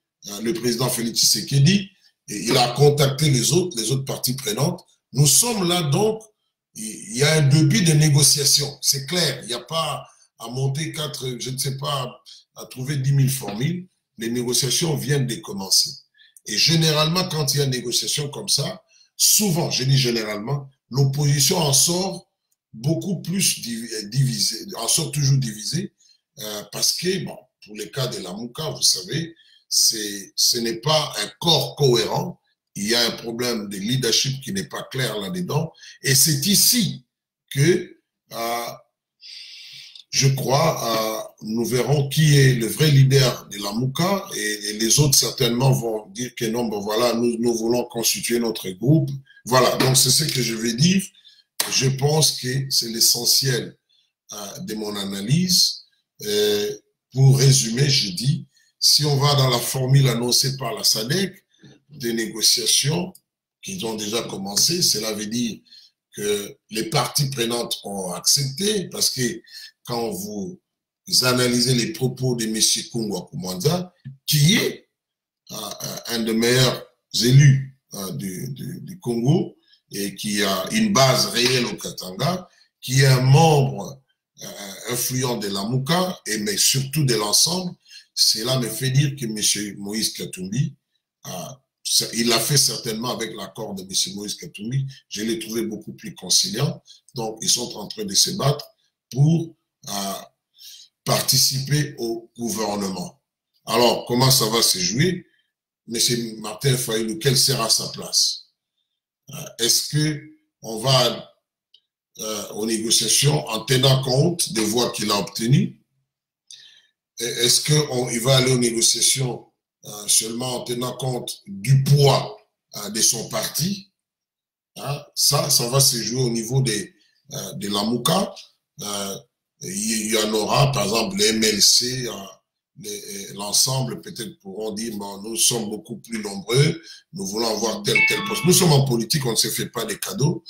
Speaker 1: le président Félix Tshisekedi et il a contacté les autres parties prenantes. Nous sommes là donc, il y a un début de négociation, c'est clair, il n'y a pas à monter je ne sais pas, à trouver 10 000 formules, les négociations viennent de commencer. Et généralement, quand il y a une négociation comme ça, souvent, je dis généralement, l'opposition en sort beaucoup plus divisée, en sort toujours divisée, parce que, bon, pour les cas de la Mouka, vous savez, ce n'est pas un corps cohérent il y a un problème de leadership qui n'est pas clair là-dedans. Et c'est ici que, je crois, nous verrons qui est le vrai leader de la Mouka, et les autres certainement vont dire que non, ben voilà, nous voulons constituer notre groupe. Voilà, donc c'est ce que je vais dire. Je pense que c'est l'essentiel de mon analyse. Pour résumer, je dis, si on va dans la formule annoncée par la SADC, des négociations qui ont déjà commencé, cela veut dire que les parties prenantes ont accepté, parce que quand vous analysez les propos de M. Kungwa Kumwanza, qui est un des meilleurs élus du Congo et qui a une base réelle au Katanga, qui est un membre influent de la Mouka, mais surtout de l'ensemble, cela me fait dire que M. Moïse Katumbi, il l'a fait certainement avec l'accord de M. Moïse Katumbi, je l'ai trouvé beaucoup plus conciliant, donc ils sont en train de se battre pour participer au gouvernement. Alors, comment ça va se jouer? M. Martin Fayulu, quelle sera sa place? Est-ce qu'on va aux négociations en tenant compte des voix qu'il a obtenues? Est-ce qu'il va aller aux négociations seulement en tenant compte du poids de son parti? Ça va se jouer au niveau de la Mouka. Il y en aura, par exemple, les MLC, l'ensemble peut-être pourront dire, bon, nous sommes beaucoup plus nombreux, nous voulons avoir tel poste. Nous sommes en politique, on ne se fait pas des cadeaux.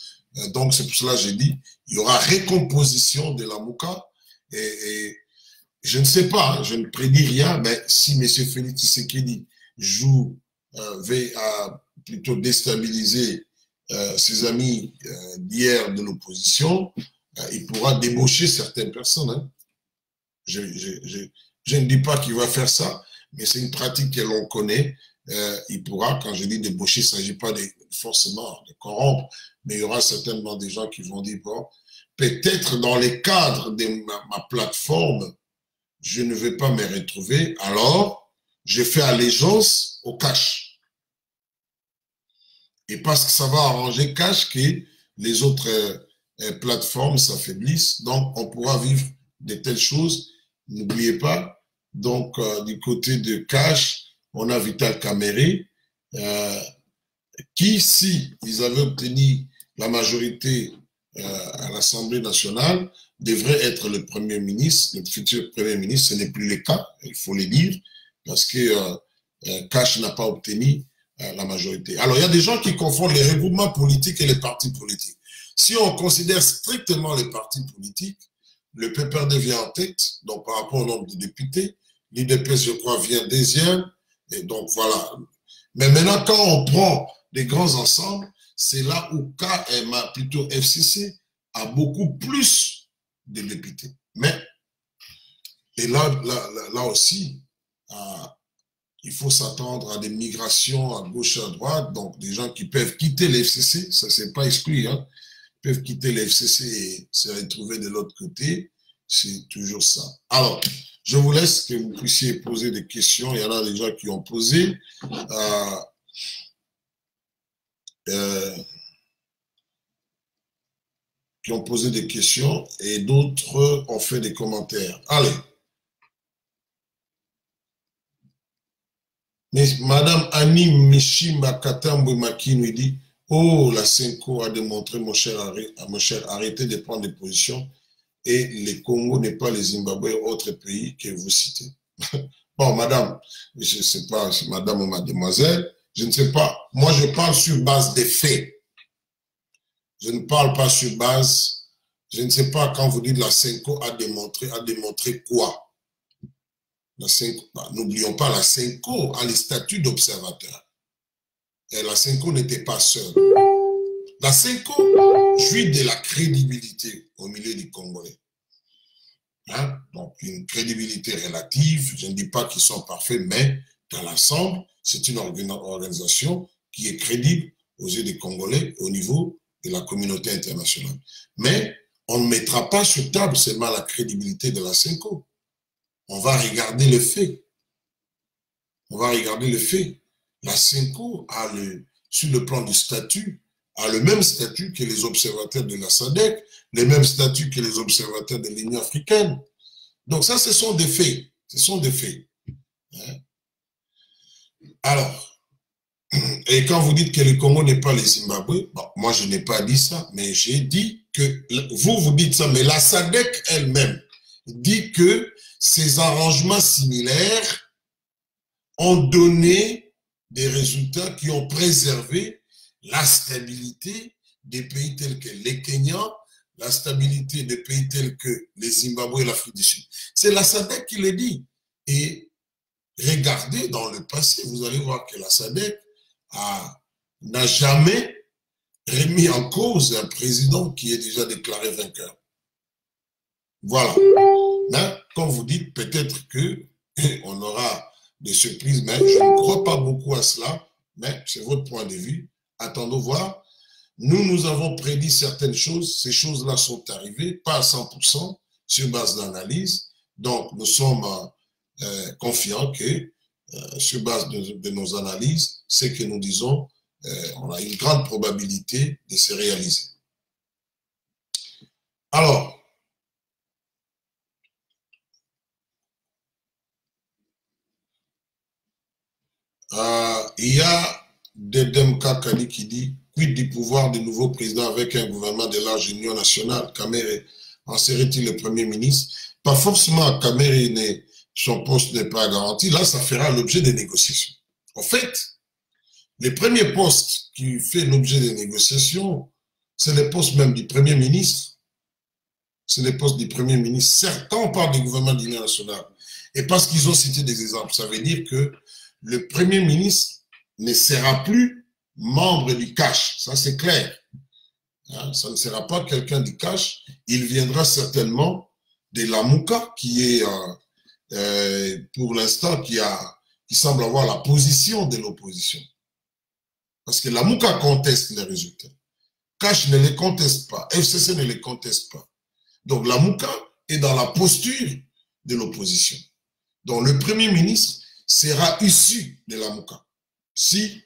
Speaker 1: Donc c'est pour cela que j'ai dit, il y aura récomposition de la Mouka. Et je ne sais pas, je ne prédis rien, mais si M. Félix Tshisekedi veut plutôt déstabiliser ses amis d'hier de l'opposition, il pourra débaucher certaines personnes. Hein. Je ne dis pas qu'il va faire ça, mais c'est une pratique que l'on connaît. Il pourra, quand je dis débaucher, il ne s'agit pas forcément de corrompre, mais il y aura certainement des gens qui vont dire, bon, peut-être dans les cadres de ma plateforme, je ne vais pas me retrouver, alors je fais allégeance au cash. Et parce que ça va arranger cash que les autres plateformes s'affaiblissent, donc on pourra vivre de telles choses. N'oubliez pas, donc du côté de cash, on a Vital Kamerhe, qui, si ils avaient obtenu la majorité à l'Assemblée nationale, devrait être le Premier ministre, le futur Premier ministre. Ce n'est plus le cas, il faut le dire, parce que Cash n'a pas obtenu la majorité. Alors, il y a des gens qui confondent les regroupements politiques et les partis politiques. Si on considère strictement les partis politiques, le PPRD vient en tête, donc par rapport au nombre de députés, l'IDPS, je crois, vient deuxième, et donc voilà. Mais maintenant, quand on prend des grands ensembles, c'est là où KMA, plutôt FCC, a beaucoup plus de députés. Mais, et là aussi, il faut s'attendre à des migrations à gauche et à droite, donc des gens qui peuvent quitter les FCC, ça c'est pas exclu, hein, peuvent quitter les FCC et se retrouver de l'autre côté, c'est toujours ça. Alors, je vous laisse que vous puissiez poser des questions, il y en a des gens qui ont posé. Qui ont posé des questions et d'autres ont fait des commentaires. Allez. Mais Madame Annie Mishima Katambo Maki nous dit, oh, la Senko a démontré, mon cher, arrêtez de prendre des positions et le Congo n'est pas le Zimbabwe ou autre pays que vous citez. Bon, madame, je ne sais pas si madame ou mademoiselle, je ne sais pas. Moi, je parle sur base des faits. Je ne parle pas sur base, je ne sais pas quand vous dites la Senko a démontré quoi? N'oublions pas, la Senko a les statuts d'observateur. Et la Senko n'était pas seule. La Senko jouit de la crédibilité au milieu du Congolais. Hein? Donc, une crédibilité relative, je ne dis pas qu'ils sont parfaits, mais dans l'ensemble, c'est une organisation qui est crédible aux yeux des Congolais au niveau de la communauté internationale. Mais on ne mettra pas sur table seulement la crédibilité de la Senko. On va regarder le fait. On va regarder le fait. La Senko a sur le plan du statut, a le même statut que les observateurs de la SADC, les mêmes statuts que les observateurs de l'Union africaine. Donc ça, ce sont des faits. Ce sont des faits. Alors, et quand vous dites que le Congo n'est pas le Zimbabwe, bon, moi je n'ai pas dit ça, mais j'ai dit que, vous dites ça, mais la SADC elle-même dit que ces arrangements similaires ont donné des résultats qui ont préservé la stabilité des pays tels que les Kenyans, la stabilité des pays tels que les Zimbabwe et l'Afrique du Sud. C'est la SADC qui le dit. Et regardez dans le passé, vous allez voir que la SADC n'a jamais remis en cause un président qui est déjà déclaré vainqueur. Voilà. Mais, comme vous dites, peut-être qu'on aura des surprises, mais je ne crois pas beaucoup à cela, mais c'est votre point de vue. Attendons voir. Nous avons prédit certaines choses. Ces choses-là sont arrivées, pas à 100%, sur base d'analyse. Donc, nous sommes confiants que, sur base de nos analyses, ce que nous disons, on a une grande probabilité de se réaliser. Alors, il y a Dedem Kakani qui dit « Quid du pouvoir du nouveau président avec un gouvernement de large union nationale? Kamere en serait-il le premier ministre ?» Pas forcément Kamere, son poste n'est pas garanti. Là, ça fera l'objet des négociations. En fait, le premier poste qui fait l'objet des négociations, c'est le poste même du Premier ministre. C'est le poste du Premier ministre. Certes, quand on parle du gouvernement d'union nationale, et parce qu'ils ont cité des exemples, ça veut dire que le Premier ministre ne sera plus membre du CACH. Ça, c'est clair. Ça ne sera pas quelqu'un du CACH. Il viendra certainement de la Mouka, qui est, pour l'instant, qui semble avoir la position de l'opposition. Parce que la Mouka conteste les résultats. CACH ne les conteste pas. FCC ne les conteste pas. Donc, la Mouka est dans la posture de l'opposition. Donc, le Premier ministre sera issu de la Mouka. Si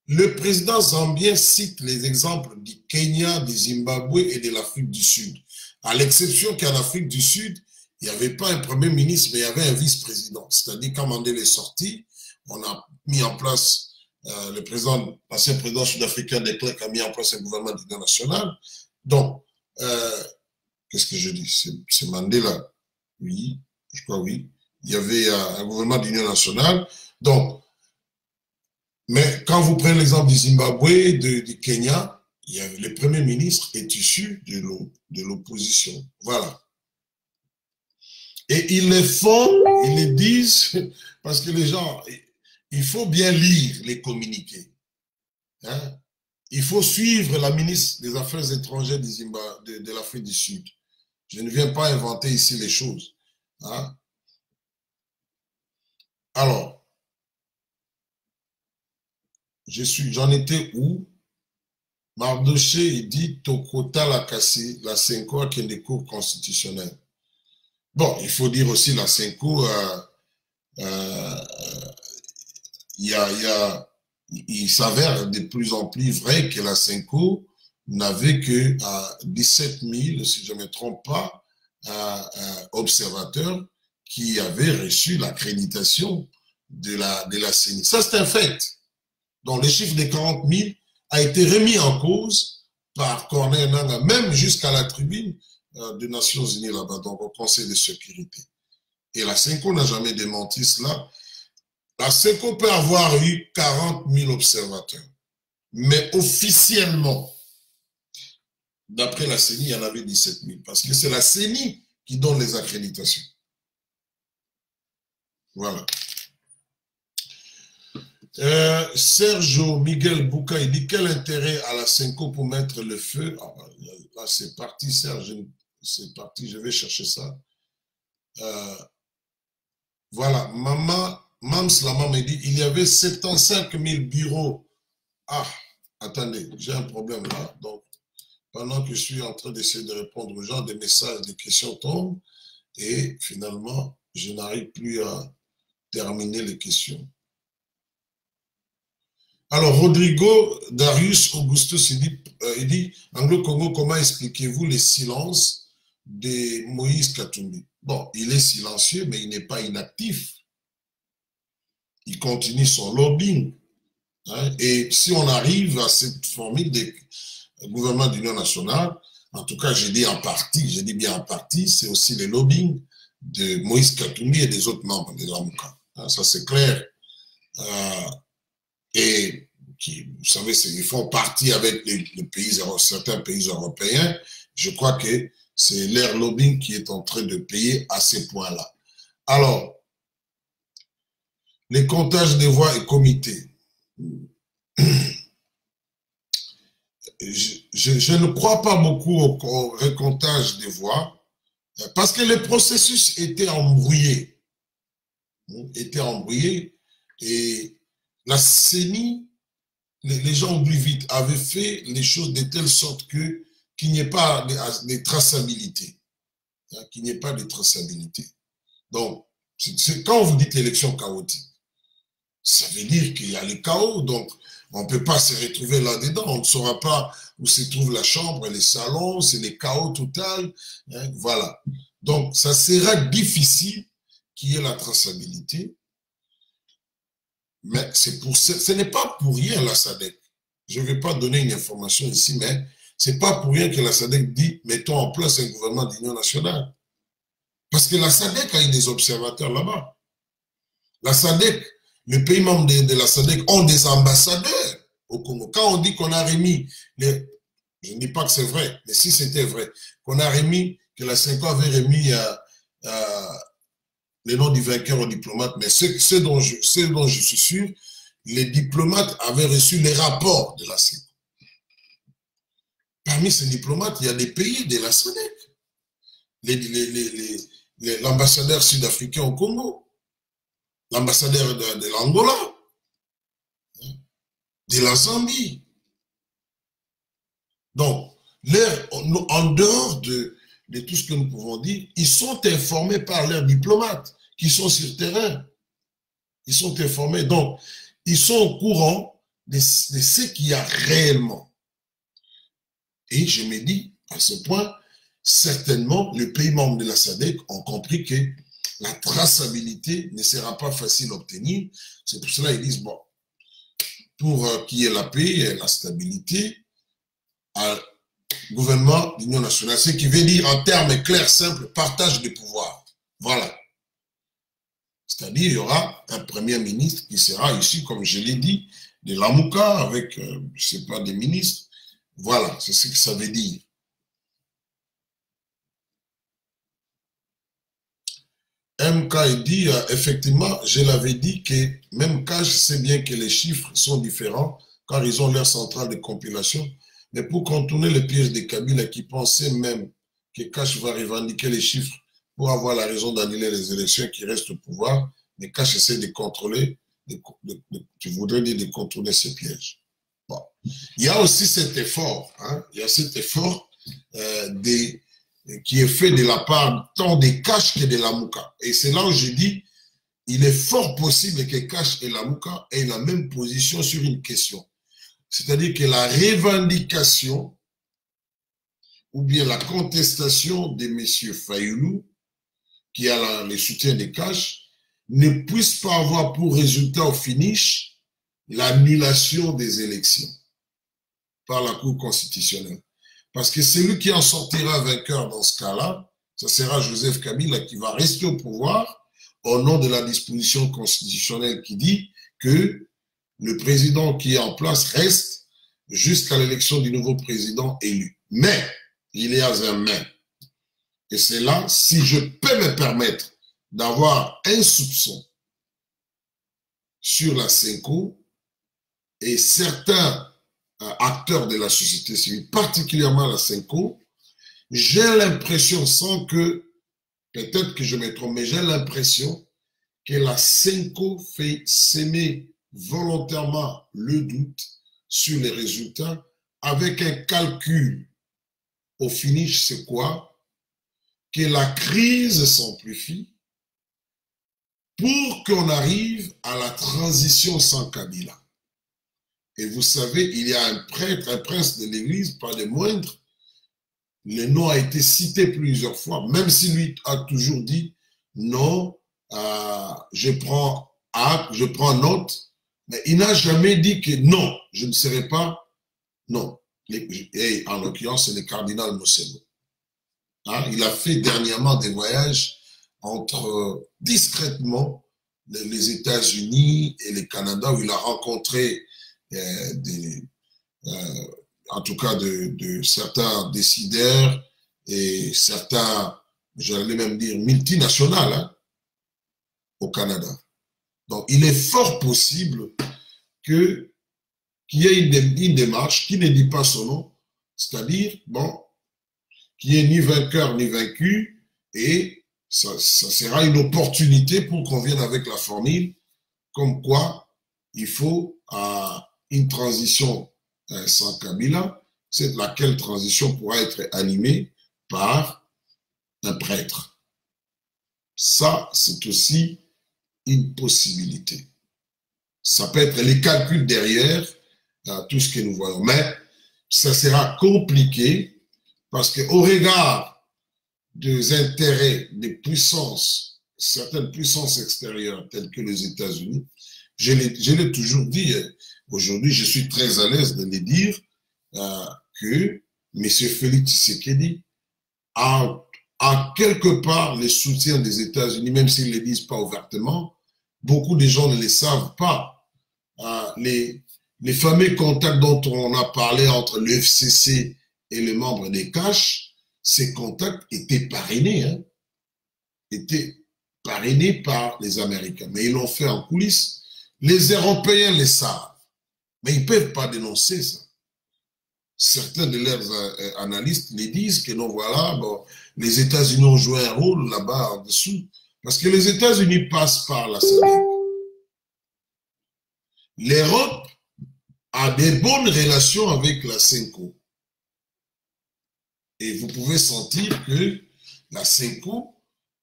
Speaker 1: le président zambien cite les exemples du Kenya, du Zimbabwe et de l'Afrique du Sud, à l'exception qu'en Afrique du Sud, il n'y avait pas un Premier ministre, mais il y avait un vice-président. C'est-à-dire, quand Mandela est sorti, on a mis en place, l'ancien président sud-africain de Klerk a mis en place un gouvernement d'union nationale. Donc, qu'est-ce que je dis? C'est Mandela. Oui, je crois oui. Il y avait un gouvernement d'union nationale. Donc, mais quand vous prenez l'exemple du Zimbabwe, du Kenya, le Premier ministre est issu de l'opposition. Voilà. Et ils le font, ils le disent, parce que les gens, il faut bien lire les communiqués. Hein? Il faut suivre la ministre des Affaires étrangères de l'Afrique du Sud. Je ne viens pas inventer ici les choses. Hein? Alors, j'en étais où? Mardoché, il dit Tokota la Senko a des cours constitutionnels. Bon, il faut dire aussi la Senko, il s'avère de plus en plus vrai que la Senko n'avait que 17 000, si je ne me trompe pas, observateurs qui avaient reçu l'accréditation de la CENI. Ça, c'est un fait. Donc, le chiffre de 40 000 a été remis en cause par Corneille Nangaa, même jusqu'à la tribune des Nations Unies là-bas, donc au Conseil de sécurité. Et la CENCO n'a jamais démenti cela. La CENCO peut avoir eu 40 000 observateurs, mais officiellement, d'après la CENI, il y en avait 17 000, parce que c'est la CENI qui donne les accréditations. Voilà. Sergio Miguel Bouka, il dit quel intérêt à la CENCO pour mettre le feu? Là, c'est parti, Serge, c'est parti, je vais chercher ça. Voilà, Mams Lama me dit il y avait 75 000 bureaux. Ah, attendez, j'ai un problème là. Donc, pendant que je suis en train d'essayer de répondre aux gens, des messages, des questions tombent et finalement, je n'arrive plus à terminer les questions. Alors, Rodrigo Darius Augustus, il dit, Anglo-Congo, comment expliquez-vous les silences de Moïse Katumbi? Bon, il est silencieux, mais il n'est pas inactif. Il continue son lobbying. Hein, et si on arrive à cette formule de gouvernement d'union nationale, en tout cas, je dis en partie, je dis bien en partie, c'est aussi le lobbying de Moïse Katumbi et des autres membres de l'AMUCA. Hein, ça, c'est clair. Et qui, vous savez, ils font partie avec les pays, certains pays européens. Je crois que c'est leur lobbying qui est en train de payer à ces points-là. Alors, les comptages des voix et comités. Je ne crois pas beaucoup au recomptage des voix parce que le processus était embrouillé. Et la CENI, les gens oublient vite, avait fait les choses de telle sorte que qu'il n'y ait pas de traçabilité. Qu'il n'y ait pas de traçabilité. Donc, quand vous dites élection chaotique, ça veut dire qu'il y a le chaos, donc on ne peut pas se retrouver là-dedans, on ne saura pas où se trouve la chambre, les salons, c'est le chaos total, hein, voilà. Donc, ça sera difficile qu'il y ait la traçabilité, mais ce n'est pas pour rien la SADC. Je ne vais pas donner une information ici, mais ce n'est pas pour rien que la SADC dit « mettons en place un gouvernement d'union nationale ». Parce que la SADC a eu des observateurs là-bas. La SADC, les pays membres de la SADC ont des ambassadeurs au Congo. Quand on dit qu'on a remis, je ne dis pas que c'est vrai, mais si c'était vrai, qu'on a remis, que la CENCO avait remis les noms du vainqueur aux diplomates, mais ceux dont je suis sûr, les diplomates avaient reçu les rapports de la CENCO. Parmi ces diplomates, il y a des pays de la SADC. L'ambassadeur sud-africain au Congo, l'ambassadeur de l'Angola, de la Zambie. Donc, en dehors de tout ce que nous pouvons dire, ils sont informés par leurs diplomates qui sont sur le terrain. Ils sont informés, donc ils sont au courant de ce qu'il y a réellement. Et je me dis, à ce point, certainement, les pays membres de la SADC ont compris que la traçabilité ne sera pas facile à obtenir. C'est pour cela qu'ils disent, bon, pour qu'il y ait la paix et la stabilité, un gouvernement d'union nationale, ce qui veut dire en termes clairs, simples, partage des pouvoirs. Voilà. C'est-à-dire, il y aura un premier ministre qui sera ici, comme je l'ai dit, de l'AMUCA, avec, je ne sais pas, des ministres. Voilà, c'est ce que ça veut dire. MK, il dit, effectivement, je l'avais dit que même Cash sait bien que les chiffres sont différents, car ils ont leur centrale de compilation. Mais pour contourner le piège de Kabila qui pensait même que Cash va revendiquer les chiffres pour avoir la raison d'annuler les élections qui restent au pouvoir, mais Cash essaie de contrôler, tu voudrais dire de contourner ces pièges. Bon. Il y a aussi cet effort, hein, il y a cet effort qui est fait de la part tant des Cash que de l'AMUCA. Et c'est là où je dis, il est fort possible que Cash et l'AMUCA aient la même position sur une question. C'est-à-dire que la revendication ou bien la contestation de M. Fayoulou, qui a le soutien des Cash, ne puisse pas avoir pour résultat au finish l'annulation des élections par la Cour constitutionnelle. Parce que celui qui en sortira vainqueur dans ce cas-là, ce sera Joseph Kabila qui va rester au pouvoir au nom de la disposition constitutionnelle qui dit que le président qui est en place reste jusqu'à l'élection du nouveau président élu. Mais, il y a un mais. Et c'est là, si je peux me permettre d'avoir un soupçon sur la CENCO et certains acteurs de la société civile, particulièrement la CENCO, j'ai l'impression, sans que, peut-être que je me trompe, mais j'ai l'impression que la CENCO fait s'aimer volontairement le doute sur les résultats avec un calcul. Au finish, c'est quoi? Que la crise s'amplifie pour qu'on arrive à la transition sans Kabila. Et vous savez, il y a un prêtre, un prince de l'Église, pas des moindres. Le nom a été cité plusieurs fois, même si lui a toujours dit non, je prends acte, je prends note, mais il n'a jamais dit que non, je ne serai pas, non. Et en l'occurrence, c'est le cardinal Mossello. Hein, il a fait dernièrement des voyages entre discrètement les États-Unis et le Canada, où il a rencontré en tout cas de certains décideurs et certains, j'allais même dire, multinationales hein, au Canada. Donc, il est fort possible qu'il y ait une démarche qui ne dit pas son nom, c'est-à-dire, bon, qu'il n'y ait ni vainqueur ni vaincu, et ça sera une opportunité pour qu'on vienne avec la formule, comme quoi il faut une transition sans Kabila, c'est laquelle transition pourra être animée par un prêtre. Ça, c'est aussi une possibilité. Ça peut être les calculs derrière tout ce que nous voyons. Mais ça sera compliqué parce qu'au regard des intérêts des puissances, certaines puissances extérieures telles que les États-Unis, je l'ai toujours dit, aujourd'hui je suis très à l'aise de le dire, que M. Félix Tshisekedi a quelque part le soutien des États-Unis, même s'ils ne le disent pas ouvertement. Beaucoup de gens ne le savent pas. Les fameux contacts dont on a parlé entre le FCC et les membres des CACH, ces contacts étaient parrainés, hein, étaient parrainés par les Américains. Mais ils l'ont fait en coulisses. Les Européens le savent, mais ils ne peuvent pas dénoncer ça. Certains de leurs analystes les disent que non, voilà, bon, les États-Unis ont joué un rôle là-bas en dessous. Parce que les États-Unis passent par la SADC. L'Europe a des bonnes relations avec la CENCO. Et vous pouvez sentir que la CENCO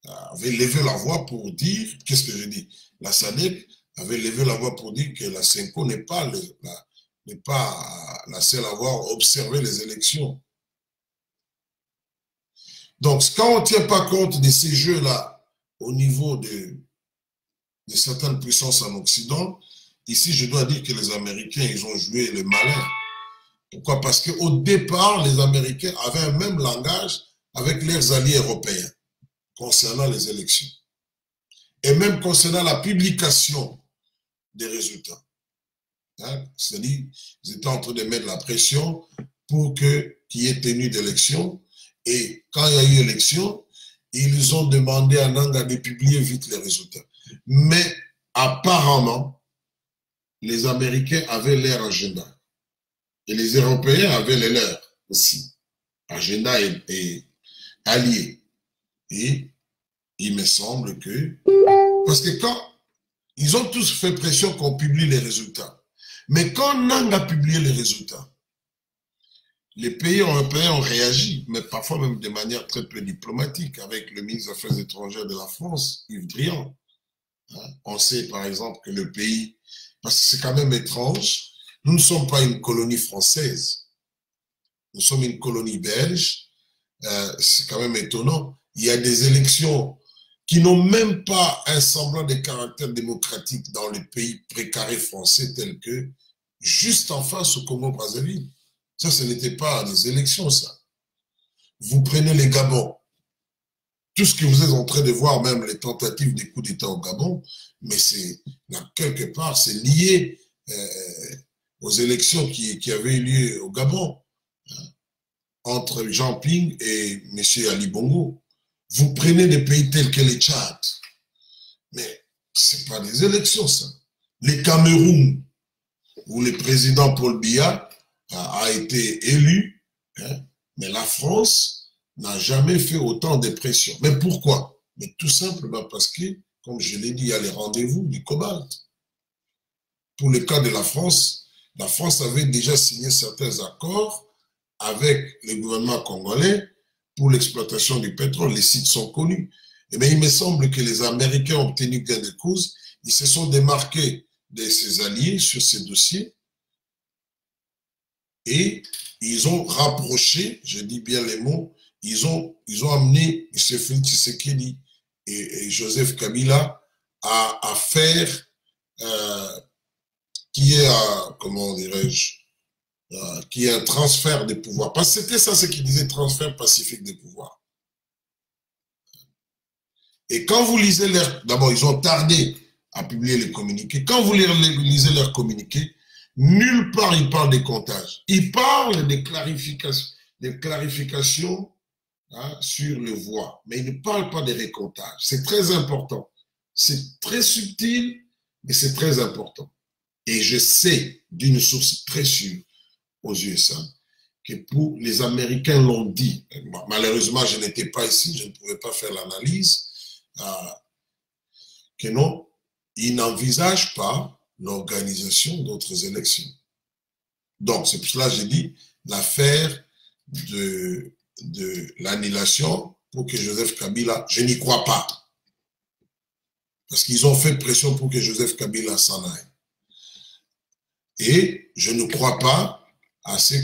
Speaker 1: avait levé la voix pour dire, qu'est-ce que je dis? La SADC avait levé la voix pour dire que la CENCO n'est pas la seule à avoir observé les élections. Donc, quand on ne tient pas compte de ces jeux-là au niveau de certaines puissances en Occident, ici, je dois dire que les Américains, ils ont joué le malin. Pourquoi? Parce qu'au départ, les Américains avaient un même langage avec leurs alliés européens concernant les élections. Et même concernant la publication des résultats. Hein? C'est-à-dire, ils étaient en train de mettre la pression pour qu'il y ait tenue d'élection. Et quand il y a eu élection, ils ont demandé à Nanga de publier vite les résultats. Mais apparemment, les Américains avaient leur agenda. Et les Européens avaient les leurs aussi. Agenda et alliés. Et il me semble que... Parce que quand... Ils ont tous fait pression qu'on publie les résultats. Mais quand Nanga a publié les résultats, les pays européens ont réagi, mais parfois même de manière très peu diplomatique, avec le ministre des Affaires étrangères de la France, Yves Drian. On sait par exemple que le pays, parce que c'est quand même étrange, nous ne sommes pas une colonie française, nous sommes une colonie belge, c'est quand même étonnant. Il y a des élections qui n'ont même pas un semblant de caractère démocratique dans les pays précarés français tels que juste en face au Congo-Brazzaville. Ça, ce n'était pas des élections, ça. Vous prenez les Gabon, tout ce que vous êtes en train de voir, même les tentatives des coups d'État au Gabon, mais c'est, quelque part, c'est lié aux élections qui avaient eu lieu au Gabon, hein, entre Jean Ping et M. Ali Bongo. Vous prenez des pays tels que le Tchad, mais ce n'est pas des élections, ça. Le Cameroun, où le président Paul Biya a été élu, hein, mais la France n'a jamais fait autant de pression. Mais pourquoi? Mais tout simplement parce que, comme je l'ai dit, il y a les rendez-vous du cobalt. Pour le cas de la France avait déjà signé certains accords avec le gouvernement congolais pour l'exploitation du pétrole. Les sites sont connus. Et bien, il me semble que les Américains ont obtenu gain de cause. Ils se sont démarqués de ses alliés sur ces dossiers. Et ils ont rapproché, je dis bien les mots, ils ont amené M. Félix Tshisekedi et Joseph Kabila à faire qui est, comment dirais-je, qui est un transfert de pouvoir. Parce que c'était ça ce qu'ils disaient, transfert pacifique de pouvoir. Et quand vous lisez leur... D'abord, ils ont tardé à publier les communiqués. Quand vous lisez leurs communiqués, nulle part ils parlent des comptages. Ils parlent des clarifications sur le voix, mais ils ne parlent pas des récomptages. C'est très important. C'est très subtil, mais c'est très important. Et je sais d'une source très sûre aux USA que pour les Américains l'ont dit. Malheureusement, je n'étais pas ici, je ne pouvais pas faire l'analyse. Que non, ils n'envisagent pas l'organisation d'autres élections. Donc, c'est pour cela que j'ai dit l'affaire de l'annulation pour que Joseph Kabila, je n'y crois pas. Parce qu'ils ont fait pression pour que Joseph Kabila s'en aille. Et je ne crois pas à ce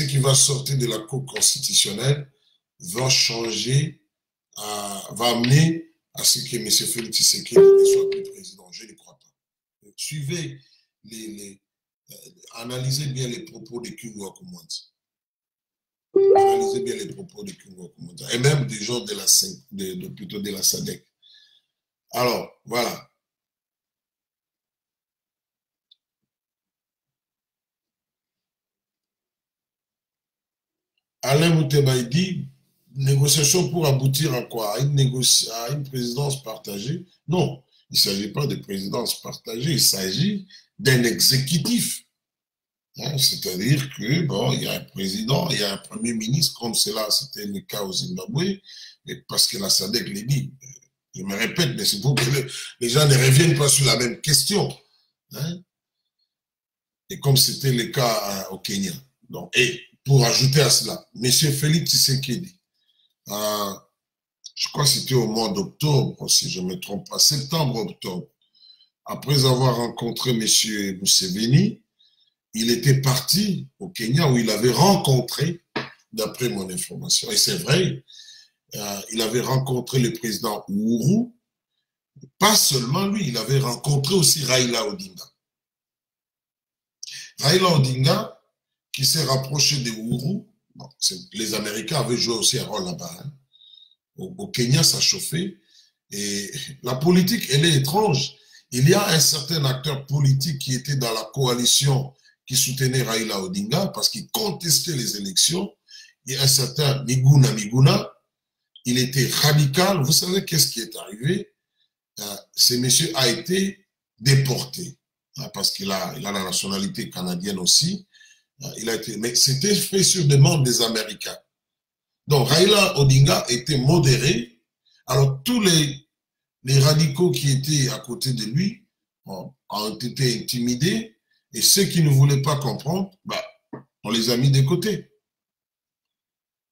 Speaker 1: qui va sortir de la Cour constitutionnelle va changer, va amener à ce que M. Félix Tshisekedi ne soit plus président. Je ne crois pas. Suivez, analysez bien les propos de Kingo Akumanzi. Analysez bien les propos de Kingo Akumanzi. Et même des gens plutôt de la SADC. Alors, voilà. Alain Mouteba dit négociation pour aboutir à quoi? À une présidence partagée? Non, il ne s'agit pas de présidence partagée, il s'agit d'un exécutif. C'est-à-dire que, bon, il y a un président, il y a un premier ministre, comme cela, c'était le cas au Zimbabwe, et parce que la SADC l'a dit. Je me répète, mais c'est pour que les gens ne reviennent pas sur la même question. Et comme c'était le cas au Kenya. Donc, et pour ajouter à cela, M. Félix Tshisekedi, je crois que c'était au mois d'octobre, si je ne me trompe pas, septembre-octobre, après avoir rencontré M. Museveni, il était parti au Kenya où il avait rencontré, d'après mon information, et c'est vrai, il avait rencontré le président Uhuru, pas seulement lui, il avait rencontré aussi Raila Odinga. Raila Odinga, qui s'est rapproché de Uhuru, bon, les Américains avaient joué aussi un rôle là-bas. Au Kenya, ça chauffait. Et la politique, elle est étrange. Il y a un certain acteur politique qui était dans la coalition qui soutenait Raila Odinga parce qu'il contestait les élections. Il y a un certain Miguna. Il était radical. Vous savez qu'est-ce qui est arrivé? Ce monsieur a été déporté parce qu'il a la nationalité canadienne aussi. Mais c'était fait sur demande des Américains. Donc, Raila Odinga était modéré. Alors, tous les radicaux qui étaient à côté de lui ont été intimidés. Et ceux qui ne voulaient pas comprendre, on les a mis de côté.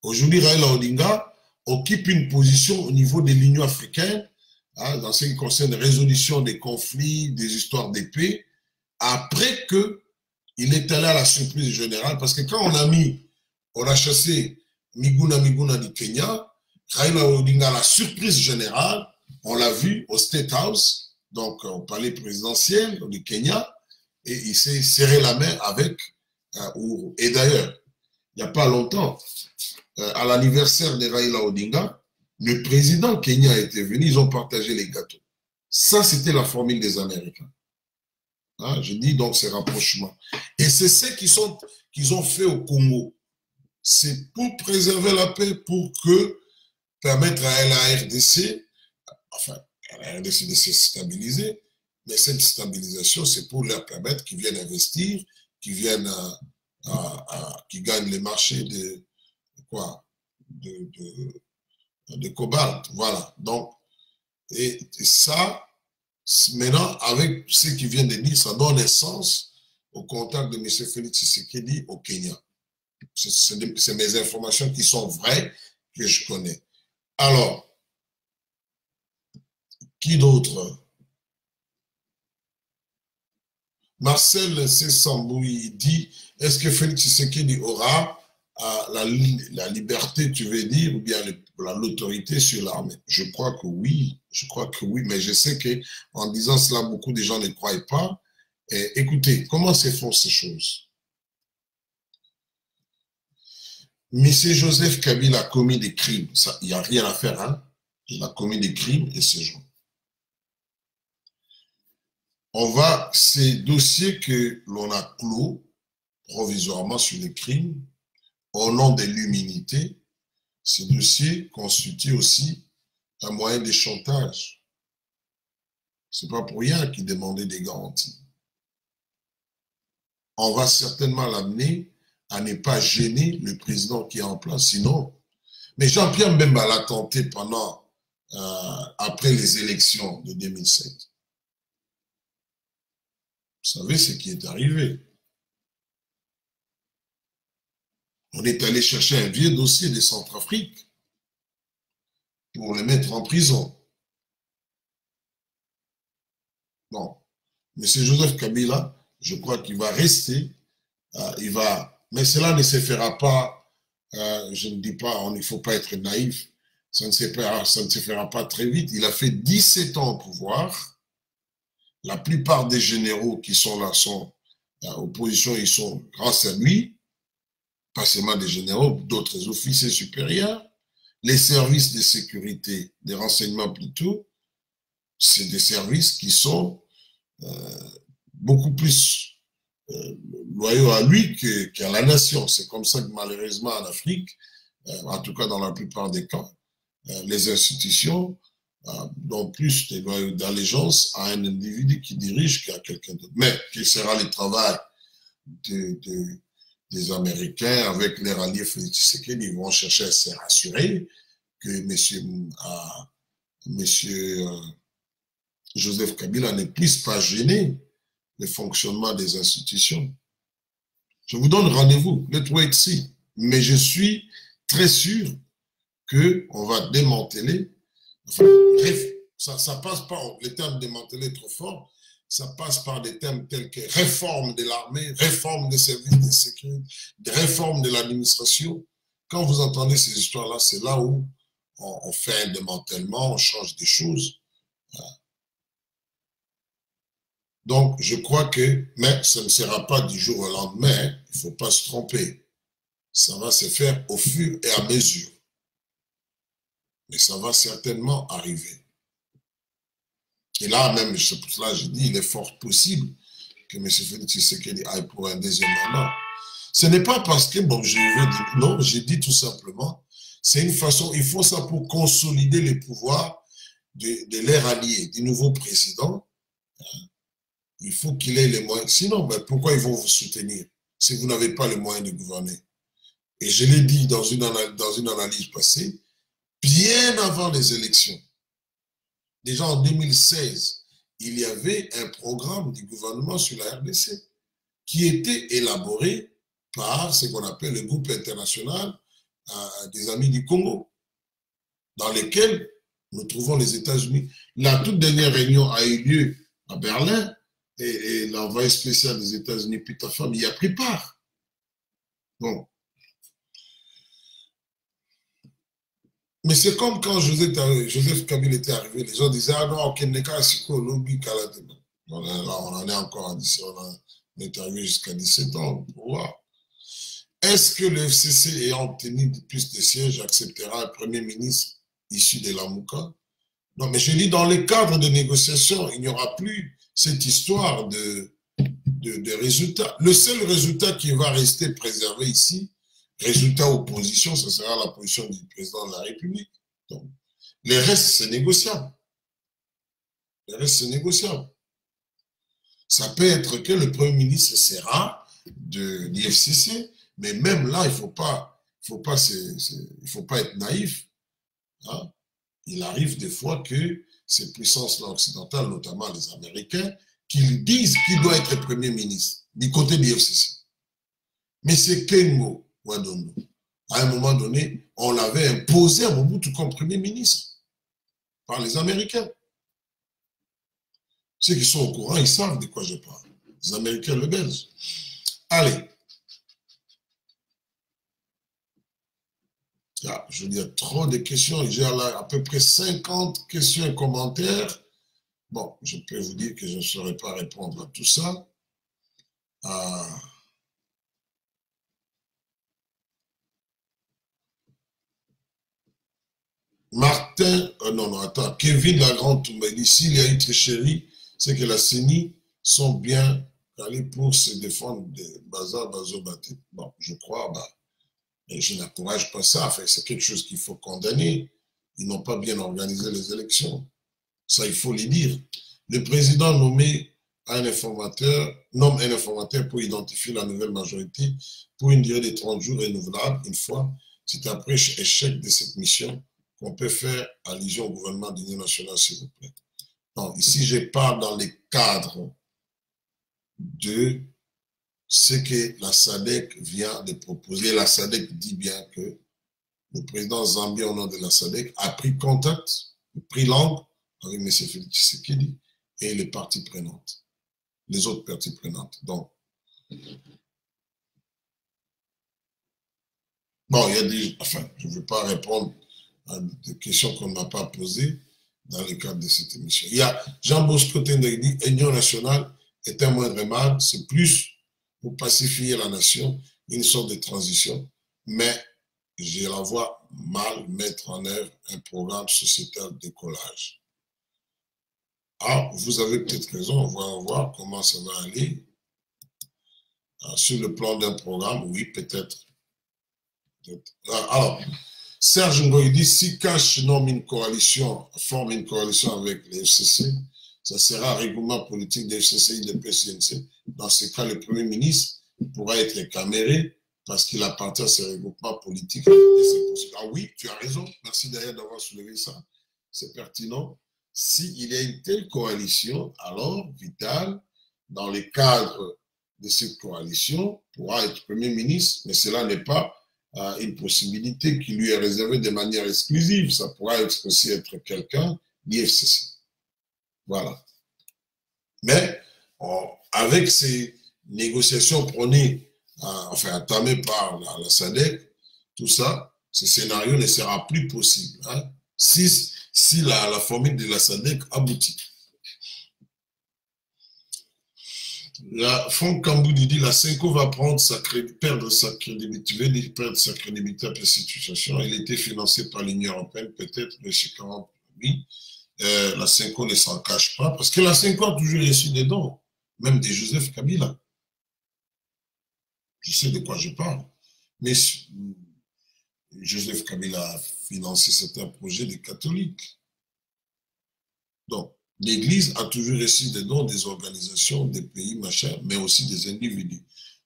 Speaker 1: Aujourd'hui, Raila Odinga occupe une position au niveau de l'Union africaine, dans ce qui concerne la résolution des conflits, des histoires de paix, après qu'il est allé à la surprise générale. Parce que quand on a chassé Miguna du Kenya, Raila Odinga, à la surprise générale, on l'a vu au State House, donc au palais présidentiel du Kenya, et il s'est serré la main avec Uhuru. Et d'ailleurs, il n'y a pas longtemps, à l'anniversaire de Raila Odinga, le président Kenya était venu, ils ont partagé les gâteaux. Ça, c'était la formule des Américains. Je dis donc ces rapprochements. Et c'est ce qu'ils ont fait au Congo. C'est pour préserver la paix, pour permettre à la RDC, enfin, à la RDC de se stabiliser, mais cette stabilisation, c'est pour leur permettre qu'ils viennent investir, qu'ils viennent qu'ils gagnent les marchés de cobalt. Voilà. Donc, et ça, maintenant, avec ce qui vient de dire, ça donne un sens au contact de M. Félix Tshisekedi au Kenya. C'est mes informations qui sont vraies, que je connais. Alors, qui d'autre? Marcel Sessamboui dit, est-ce que Félix Tshisekedi aura la liberté, tu veux dire, ou bien l'autorité sur l'armée? Je crois que oui, mais je sais qu'en disant cela, beaucoup de gens ne croient pas. Et écoutez, comment se font ces choses? Monsieur Joseph Kabila a commis des crimes, il n'y a rien à faire, hein? Il a commis des crimes et c'est gens. Ces dossiers que l'on a clos provisoirement sur les crimes, au nom de l'immunité, ces dossiers constituent aussi un moyen de chantage. Ce n'est pas pour rien qu'ils demandaient des garanties. On va certainement l'amener à ne pas gêner le président qui est en place, sinon. Mais Jean-Pierre Mbemba l'a tenté après les élections de 2007. Vous savez ce qui est arrivé. On est allé chercher un vieux dossier de Centrafrique pour le mettre en prison. Non. M. Joseph Kabila, je crois qu'il va rester. Mais cela ne se fera pas, je ne dis pas, il ne faut pas être naïf, ça ne se fera pas très vite. Il a fait 17 ans au pouvoir. La plupart des généraux qui sont là sont opposition, ils sont grâce à lui. Pas seulement des généraux, d'autres officiers supérieurs, les services de sécurité, des renseignements plutôt, c'est des services qui sont beaucoup plus loyaux à lui qu'à la nation. C'est comme ça que malheureusement en Afrique, en tout cas dans la plupart des cas, les institutions n'ont plus d'allégeance à un individu qui dirige qu'à quelqu'un d'autre. Mais quel sera le travail des Américains avec les alliés Félix Tshisekedi? Ils vont chercher à se rassurer que monsieur Joseph Kabila ne puisse pas gêner le fonctionnement des institutions. Je vous donne rendez-vous, let's wait see. Mais je suis très sûr qu'on va démanteler. Enfin, bref, ça passe par, les termes démanteler trop fort, ça passe par des termes tels que réforme de l'armée, réforme des services de sécurité, réforme de l'administration. Quand vous entendez ces histoires-là, c'est là où on fait un démantèlement, on change des choses. Donc, je crois que, mais ça ne sera pas du jour au lendemain, il ne faut pas se tromper. Ça va se faire au fur et à mesure. Mais ça va certainement arriver. Et là, même, c'est pour cela que je dis, il est fort possible que M. Félix Tshisekedi aille pour un deuxième mandat. Ce n'est pas parce que, bon, je veux dire, non, j'ai dit tout simplement, c'est une façon, il faut ça pour consolider les pouvoirs de l'air allié, du nouveau président. Il faut qu'il ait les moyens. Sinon, ben, pourquoi ils vont vous soutenir si vous n'avez pas les moyens de gouverner? Et je l'ai dit dans une analyse passée, bien avant les élections, déjà en 2016, il y avait un programme du gouvernement sur la RDC qui était élaboré par ce qu'on appelle le groupe international des amis du Congo, dans lequel nous trouvons les États-Unis. La toute dernière réunion a eu lieu à Berlin et l'envoyé spécial des États-Unis, Peter Pham, y a pris part. Bon. Mais c'est comme quand Joseph Kabila était arrivé, les gens disaient, ah non, Keneka, Siko, Lobby, Kalatema. On en est encore à 17 ans, on est arrivé jusqu'à 17 ans pour voir. Est-ce que le FCC ayant tenu plus de sièges acceptera un premier ministre issu de la Mouka? Non, mais je dis, dans les cadres de négociation, il n'y aura plus cette histoire de résultats. Le seul résultat qui va rester préservé ici, résultat opposition, ce sera la position du président de la République. Donc, les restes, c'est négociable. Les restes, c'est négociable. Ça peut être que le Premier ministre sera de l'IFCC, mais même là, il ne faut pas être naïf. Hein? Il arrive des fois que ces puissances-là occidentales, notamment les Américains, qu'ils disent qu'il doit être Premier ministre du côté de l'IFCC. Mais c'est Kengo Wadondo. À un moment donné, on l'avait imposé à Mobutu comme Premier ministre par les Américains. Ceux qui sont au courant, ils savent de quoi je parle. Américains le baisent. Allez. Ah, je dis, il y a trop de questions. J'ai à peu près 50 questions et commentaires. Bon, je peux vous dire que je ne saurais pas répondre à tout ça. Martin, non, attends, Kevin Lagrande m'a dit, s'il y a une tricherie, c'est que la CENI sont bien allés pour se défendre des bazar, bazobaté. Bon, je crois, et je n'encourage pas ça. Enfin, c'est quelque chose qu'il faut condamner. Ils n'ont pas bien organisé les élections. Ça, il faut le dire. Le président nomme un informateur pour identifier la nouvelle majorité pour une durée de 30 jours renouvelable une fois. C'est après échec de cette mission qu'on peut faire allusion au gouvernement d'Union nationale, s'il vous plaît. Donc, ici, je parle dans le cadre de ce que la SADC vient de proposer. La SADC dit bien que le président Zambia, au nom de la SADC, a pris contact, pris langue avec M. Félix Tshisekedi et les parties prenantes, les autres parties prenantes. Donc, bon, il y a des... Enfin, je ne veux pas répondre à des questions qu'on ne m'a pas posées dans le cadre de cette émission. Il y a Jean Bosco Tendegdi, Union nationale est un moindre mal, c'est plus pour pacifier la nation, une sorte de transition, mais je la vois mal mettre en œuvre un programme sociétal de décollage. Ah, vous avez peut-être raison, on va voir comment ça va aller. Sur le plan d'un programme, oui, peut-être. Alors, Serge Ngoï dit, si Cash forme une coalition avec les FCC, ça sera un regroupement politique des FCC et des PCNC. Dans ce cas, le Premier ministre pourra être caméré parce qu'il appartient à ces regroupements politiques. Ah oui, tu as raison. Merci d'ailleurs d'avoir soulevé ça. C'est pertinent. S'il y a une telle coalition, alors Vital, dans le cadre de cette coalition, pourra être Premier ministre, mais cela n'est pas une possibilité qui lui est réservée de manière exclusive. Ça pourra aussi être quelqu'un d'IFCC. Voilà. Mais avec ces négociations prônées, entamées par la SADC, tout ça, ce scénario ne sera plus possible. Hein, si la formule de la SADC aboutit. Franck Kamboudi dit la Senko va perdre sa crédibilité après cette situation. Elle était financée par l'Union européenne, peut-être, mais chez 40, oui. La Senko ne s'en cache pas, parce que la Senko a toujours reçu des dons, même de Joseph Kabila. Je sais de quoi je parle. Mais Joseph Kabila a financé certains projets des catholiques. Donc, l'Église a toujours reçu des dons des organisations, des pays, machin, mais aussi des individus.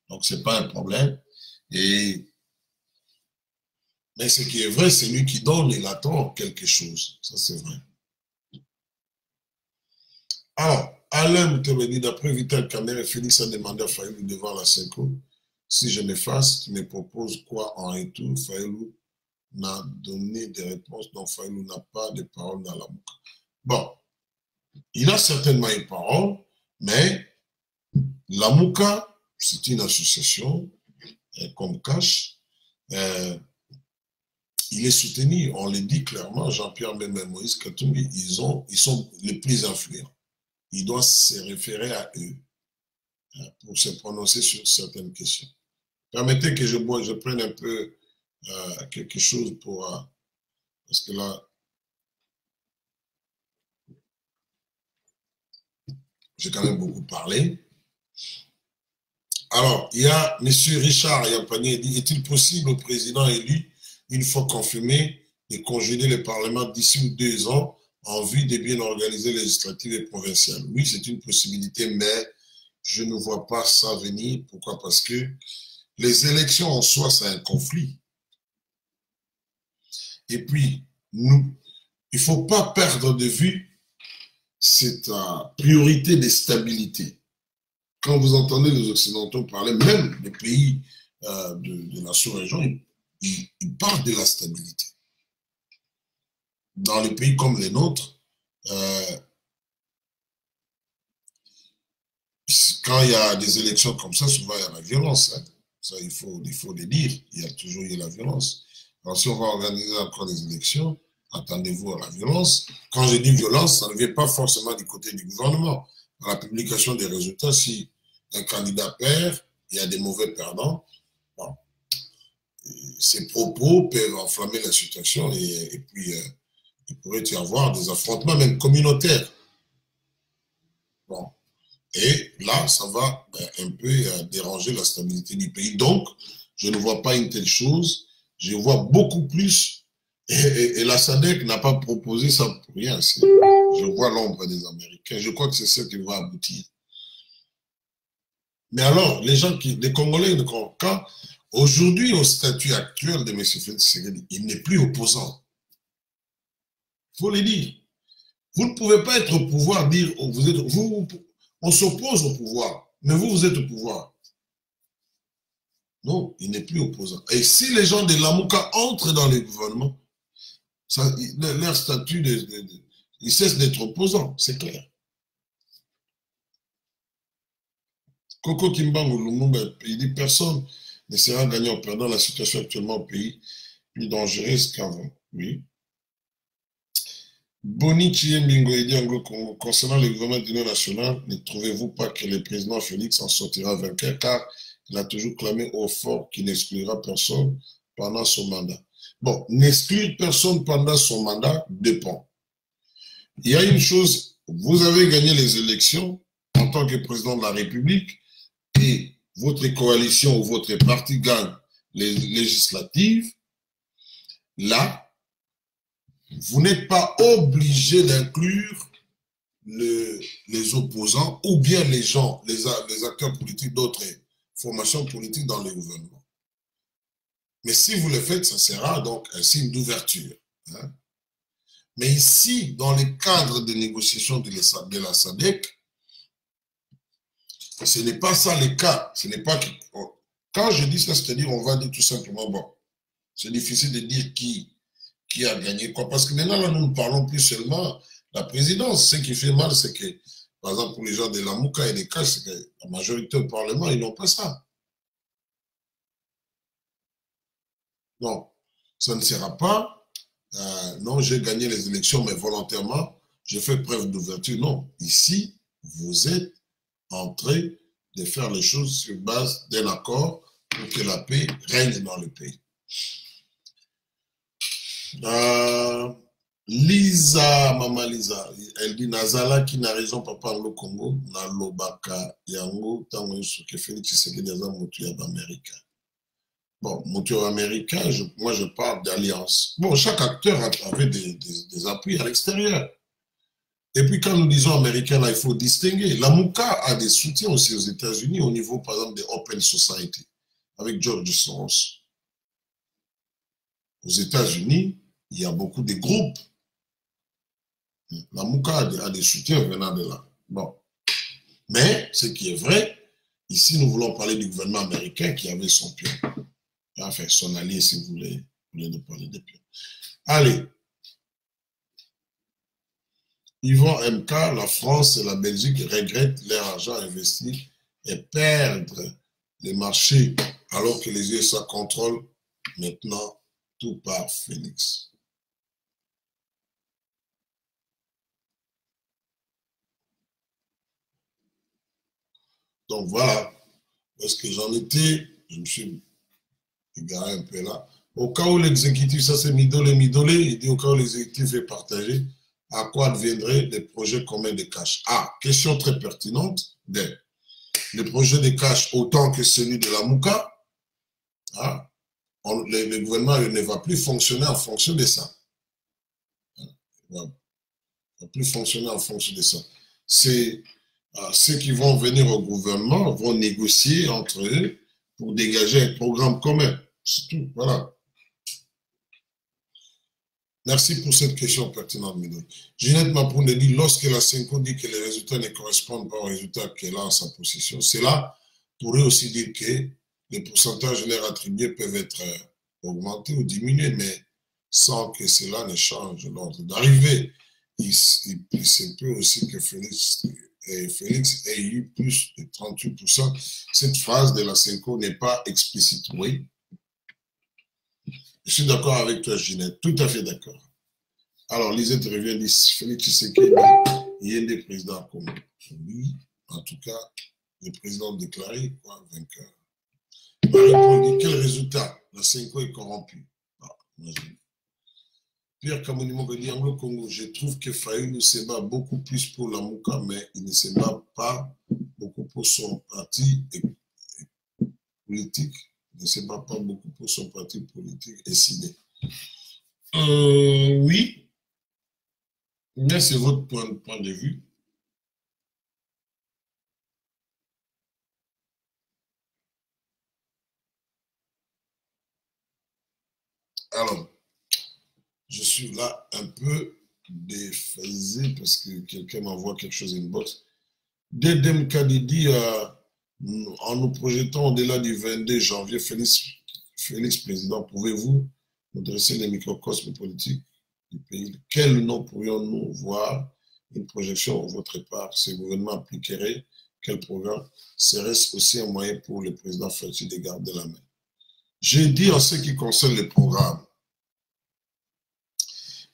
Speaker 1: Donc, ce n'est pas un problème. Mais ce qui est vrai, c'est lui qui donne, il attend quelque chose. Ça, c'est vrai. Alors, Alain Moutemedi, d'après Vital Kamerhe, Félix a demandé à Fayulu devant la Senko, si je m'efface, tu me proposes quoi en retour? Fayulu n'a donné des réponses, donc Fayulu n'a pas de parole dans la boucle. Bon, il a certainement une parole, mais la Mouka, c'est une association, comme Cash, il est soutenu, on le dit clairement, Jean-Pierre Bemba et Moïse Katumbi, ils sont les plus influents. Il doit se référer à eux pour se prononcer sur certaines questions. Permettez que je prenne un peu quelque chose pour... parce que là, j'ai quand même beaucoup parlé. Alors, il y a M. Richard Yampagné dit, est-il possible au président élu, une fois confirmé, de congeler le Parlement d'ici 2 ans en vue de bien organiser les législatives et provinciales? Oui, c'est une possibilité, mais je ne vois pas ça venir. Pourquoi? Parce que les élections en soi, c'est un conflit. Et puis, il ne faut pas perdre de vue cette priorité de stabilité. Quand vous entendez les Occidentaux parler, même les pays de la sous-région, ils parlent de la stabilité. Dans les pays comme les nôtres, quand il y a des élections comme ça, souvent il y a la violence. Hein. Ça, il faut le dire. Il y a toujours eu la violence. Alors, si on va organiser encore des élections, attendez-vous à la violence. Quand je dis violence, ça ne vient pas forcément du côté du gouvernement. Dans la publication des résultats, si un candidat perd, il y a des mauvais perdants. Bon. Ces propos peuvent enflammer la situation et puis il pourrait y avoir des affrontements même communautaires. Bon. Et là, ça va un peu déranger la stabilité du pays. Donc, je ne vois pas une telle chose. Je vois beaucoup plus. Et la SADC n'a pas proposé ça pour rien. Je vois l'ombre des Américains. Je crois que c'est ça qui va aboutir. Mais alors, les Congolais, quand aujourd'hui, au statut actuel de M. Félix Tshisekedi, il n'est plus opposant. Il faut le dire. Vous ne pouvez pas être au pouvoir, dire, on s'oppose au pouvoir, mais vous êtes au pouvoir. Non, il n'est plus opposant. Et si les gens de Lamouka entrent dans le gouvernement, leur statut, ils cessent d'être opposants, c'est clair. Koko Kimbangu Lumumba, il dit personne ne sera gagnant perdant la situation actuellement au pays, plus dangereuse qu'avant. Oui. Boni Chiembingo et Diango Congo, concernant le gouvernement d'union nationale, ne trouvez-vous pas que le président Félix en sortira vainqueur car il a toujours clamé au fort qu'il n'exclura personne pendant son mandat. Bon, n'exclure personne pendant son mandat dépend. Il y a une chose, vous avez gagné les élections en tant que président de la République et votre coalition ou votre parti gagne les législatives, là, vous n'êtes pas obligé d'inclure les opposants ou bien les gens, les acteurs politiques d'autres formations politiques dans le gouvernement. Mais si vous le faites, ça sera donc un signe d'ouverture. Hein. Mais ici, dans le cadre des négociations de la SADC, ce n'est pas ça le cas. Ce n'est pas que, quand je dis ça, c'est-à-dire on va dire tout simplement, bon, c'est difficile de dire qui a gagné quoi. Parce que maintenant, là, nous ne parlons plus seulement de la présidence. Ce qui fait mal, c'est que, par exemple, pour les gens de la Mouka et des Caches, c'est que la majorité au Parlement, ils n'ont pas ça. Non, ça ne sera pas, non, j'ai gagné les élections, mais volontairement, j'ai fait preuve d'ouverture. Non, ici, vous êtes en train de faire les choses sur base d'un accord pour que la paix règne dans le pays. Lisa, maman Lisa, elle dit Nazala qui n'a raison papa au Congo, na lobaka yango tango que Félix Tshisekedi aza mutu américain. Bon, mutu américain, moi je parle d'alliance. Bon, chaque acteur avait des appuis à l'extérieur. Et puis quand nous disons américain, là il faut distinguer. La Mouka a des soutiens aussi aux États-Unis au niveau par exemple des Open Society avec George Soros. Aux États-Unis, il y a beaucoup de groupes. La Mouka a des soutiens venant de là. Bon. Mais, ce qui est vrai, ici, nous voulons parler du gouvernement américain qui avait son pion. Enfin, son allié, si vous voulez nous parler des pions. Allez. Yvon MK, la France et la Belgique regrettent leur argent investi et perdre les marchés alors que les USA contrôlent maintenant tout par Félix. Donc voilà, parce que j'en étais, je me suis égaré un peu là. Au cas où l'exécutif, ça c'est Midolé, il dit au cas où l'exécutif est partagé, à quoi deviendraient les projets communs de cash? Ah, question très pertinente. Les projets de cash autant que celui de la Mouka, ah, le gouvernement ne va plus fonctionner en fonction de ça. Il ne va plus fonctionner en fonction de ça. C'est ceux qui vont venir au gouvernement vont négocier entre eux pour dégager un programme commun. C'est tout, voilà. Merci pour cette question pertinente, Mido. Ginette Mapoune dit, lorsque la Senko dit que les résultats ne correspondent pas aux résultats qu'elle a en sa possession, cela pourrait aussi dire que les pourcentages leur attribués peuvent être augmentés ou diminués, mais sans que cela ne change l'ordre d'arrivée. Il se peut aussi que Félix et Félix ait eu plus de 38%. Cette phrase de la Senko n'est pas explicite, oui. Je suis d'accord avec toi, Ginette, tout à fait d'accord. Alors, Lisette revient, dit Félix Tshisekedi, il est le président Congo. Oui, en tout cas, le président déclaré, quoi, vainqueur. Marie-Paul dit, quel résultat? La Senko est corrompue. Ah, Pierre Kamonimo dit, Anglo Congo, je trouve que Fayoulou se bat beaucoup plus pour la Mouka, mais il ne se bat pas beaucoup pour son parti politique. Il ne se bat pas beaucoup pour son parti politique et ciné. Oui, mais c'est votre point de vue. Alors, je suis là un peu déphasé parce que quelqu'un m'envoie quelque chose inbox. Dedem Kadidi, en nous projetant au-delà du 22 janvier, Félix Président, pouvez-vous nous dresser les microcosmes politiques du pays? Quel nom pourrions-nous voir une projection de votre part? Ce gouvernement appliquerait quel programme? Serait-ce aussi un moyen pour le président Félix de garder la main? J'ai dit en ce qui concerne les programmes.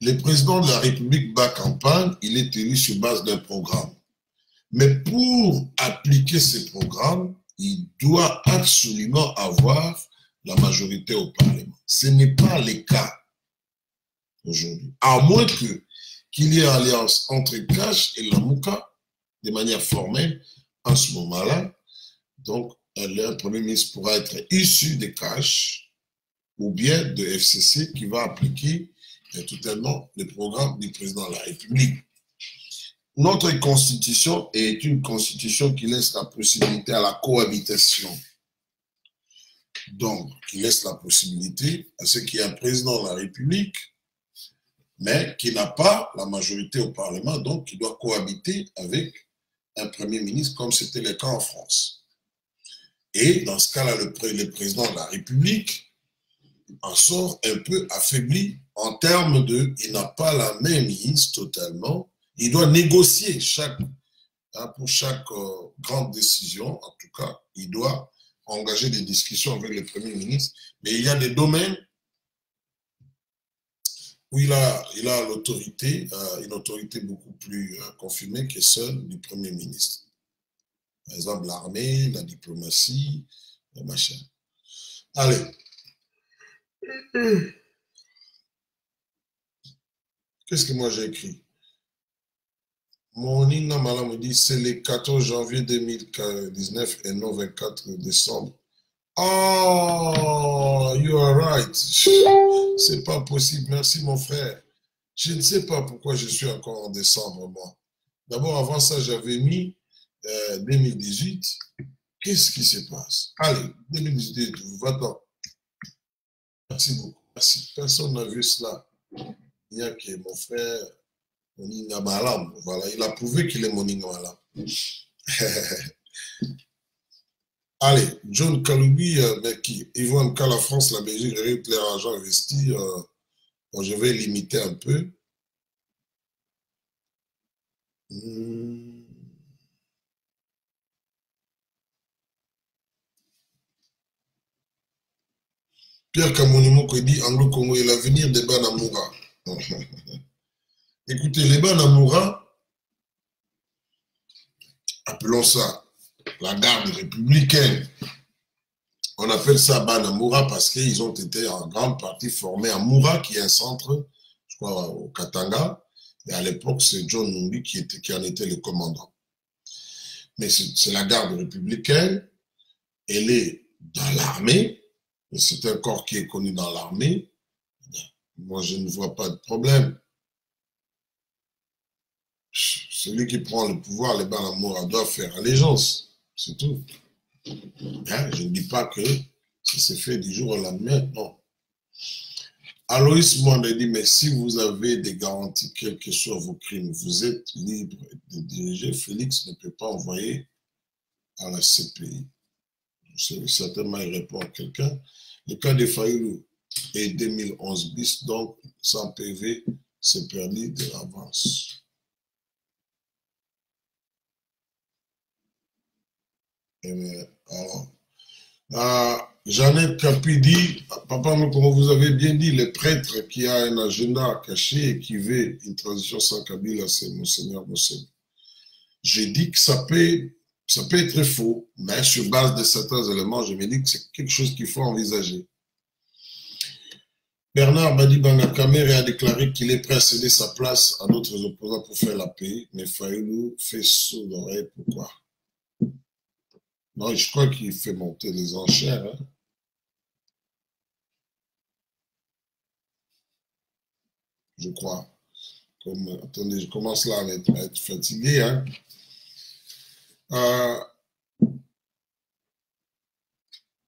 Speaker 1: Le président de la République bat campagne, il est élu sur base d'un programme. Mais pour appliquer ces programmes, il doit absolument avoir la majorité au Parlement. Ce n'est pas le cas aujourd'hui. À moins qu'il y ait alliance entre Cash et la Mouka, de manière formelle, en ce moment-là. Donc, le Premier ministre pourra être issu de Cash ou bien de FCC qui va appliquer totalement le programme du président de la République. Notre constitution est une constitution qui laisse la possibilité à la cohabitation. Donc, qui laisse la possibilité à ce qu'il y ait un président de la République, mais qui n'a pas la majorité au Parlement, donc qui doit cohabiter avec un Premier ministre, comme c'était le cas en France. Et dans ce cas-là, le président de la République en sort un peu affaibli en termes de, il n'a pas la main mise totalement, il doit négocier pour chaque grande décision, en tout cas, il doit engager des discussions avec le Premier ministre, mais il y a des domaines où il a l'autorité, une autorité beaucoup plus confirmée que celle du Premier ministre. Par exemple, l'armée, la diplomatie, le machin. Allez. Qu'est-ce que moi j'ai écrit? Mon Inamala me dit c'est le 14 janvier 2019 et non 24 décembre. Oh, you are right. C'est pas possible. Merci, mon frère. Je ne sais pas pourquoi je suis encore en décembre, moi. D'abord, avant ça, j'avais mis 2018. Qu'est-ce qui se passe? Allez, 2018, va-t'en. Merci beaucoup. Merci. Personne n'a vu cela. Il n'y a que mon frère, Moninga Malam. Voilà, il a prouvé qu'il est Moninga Malam. Allez, John Kaloubi, Yvonne, quand la France, la Belgique réunit leur argent investi, bon, je vais limiter un peu. Pierre Kamonimoko dit Anglo-Congo et l'avenir des Banamoura. Écoutez, les Banamoura, appelons ça la garde républicaine. On appelle ça Banamoura parce qu'ils ont été en grande partie formés à Moura, qui est un centre, je crois, au Katanga. Et à l'époque, c'est John Numbi qui en était le commandant. Mais c'est la garde républicaine. Elle est dans l'armée. C'est un corps qui est connu dans l'armée. Moi, je ne vois pas de problème. Celui qui prend le pouvoir, les Banamoura, doit faire allégeance. C'est tout. Hein? Je ne dis pas que ça s'est fait du jour au lendemain, non. Aloïs Monde dit, mais si vous avez des garanties, quels que soient vos crimes, vous êtes libre de diriger. Félix ne peut pas envoyer à la CPI. Certainement, il répond à quelqu'un. Le cas de Fayoulou est 2011 bis, donc sans PV, c'est permis de l'avance. Jeannette Capi dit, papa, comme vous avez bien dit, le prêtre qui a un agenda caché et qui veut une transition sans Kabila, c'est Monseigneur Mossène. J'ai dit que ça peut être faux, mais sur base de certains éléments, je me dis que c'est quelque chose qu'il faut envisager. Bernard Badi Bangakamere a déclaré qu'il est prêt à céder sa place à d'autres opposants pour faire la paix, mais Fayoulou fait sourd d'oreille. Pourquoi? Non, je crois qu'il fait monter les enchères. Hein. Je crois. Attendez, je commence là à être fatigué. Hein.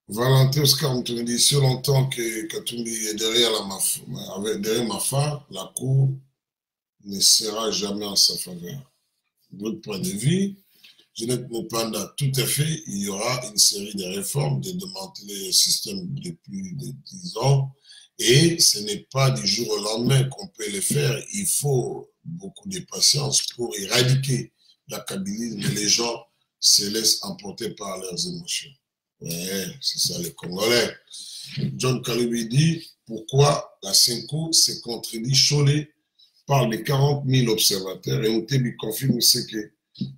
Speaker 1: Valentin Oscar Moutouni dit, si longtemps que Katumbi est derrière Mafa, la cour ne sera jamais en sa faveur. De votre point de vue, Jeannette Mopanda, tout à fait, il y aura une série de réformes, de démanteler le système depuis 10 ans, et ce n'est pas du jour au lendemain qu'on peut le faire. Il faut beaucoup de patience pour éradiquer l'accabylisme, mais les gens se laissent emporter par leurs émotions. Ouais, c'est ça les Congolais. John Kaloubi dit, pourquoi la Senko s'est contredit Cholet parle de 40 000 observateurs et Outebi confirme ce que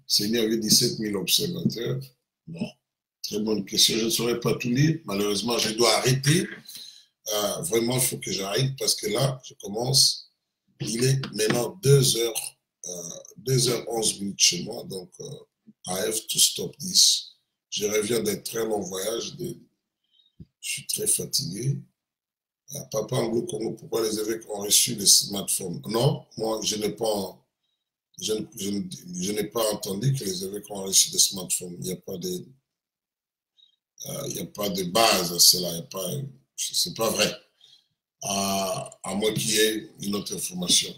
Speaker 1: Seigneur avait 17 000 observateurs. Bon, très bonne question. Je ne saurais pas tout lire. Malheureusement, je dois arrêter. Vraiment, il faut que j'arrête parce que là, je commence. Il est maintenant 2h11 chez moi. Donc, I have to stop this. Je reviens d'un très long voyage. Je suis très fatigué. Papa Anglo Congo, pourquoi les évêques ont reçu des smartphones? Non, moi, je n'ai pas entendu que les évêques ont reçu des smartphones. Il n'y a pas de base à cela. Ce n'est pas vrai. À moins qu'il y ait une autre information.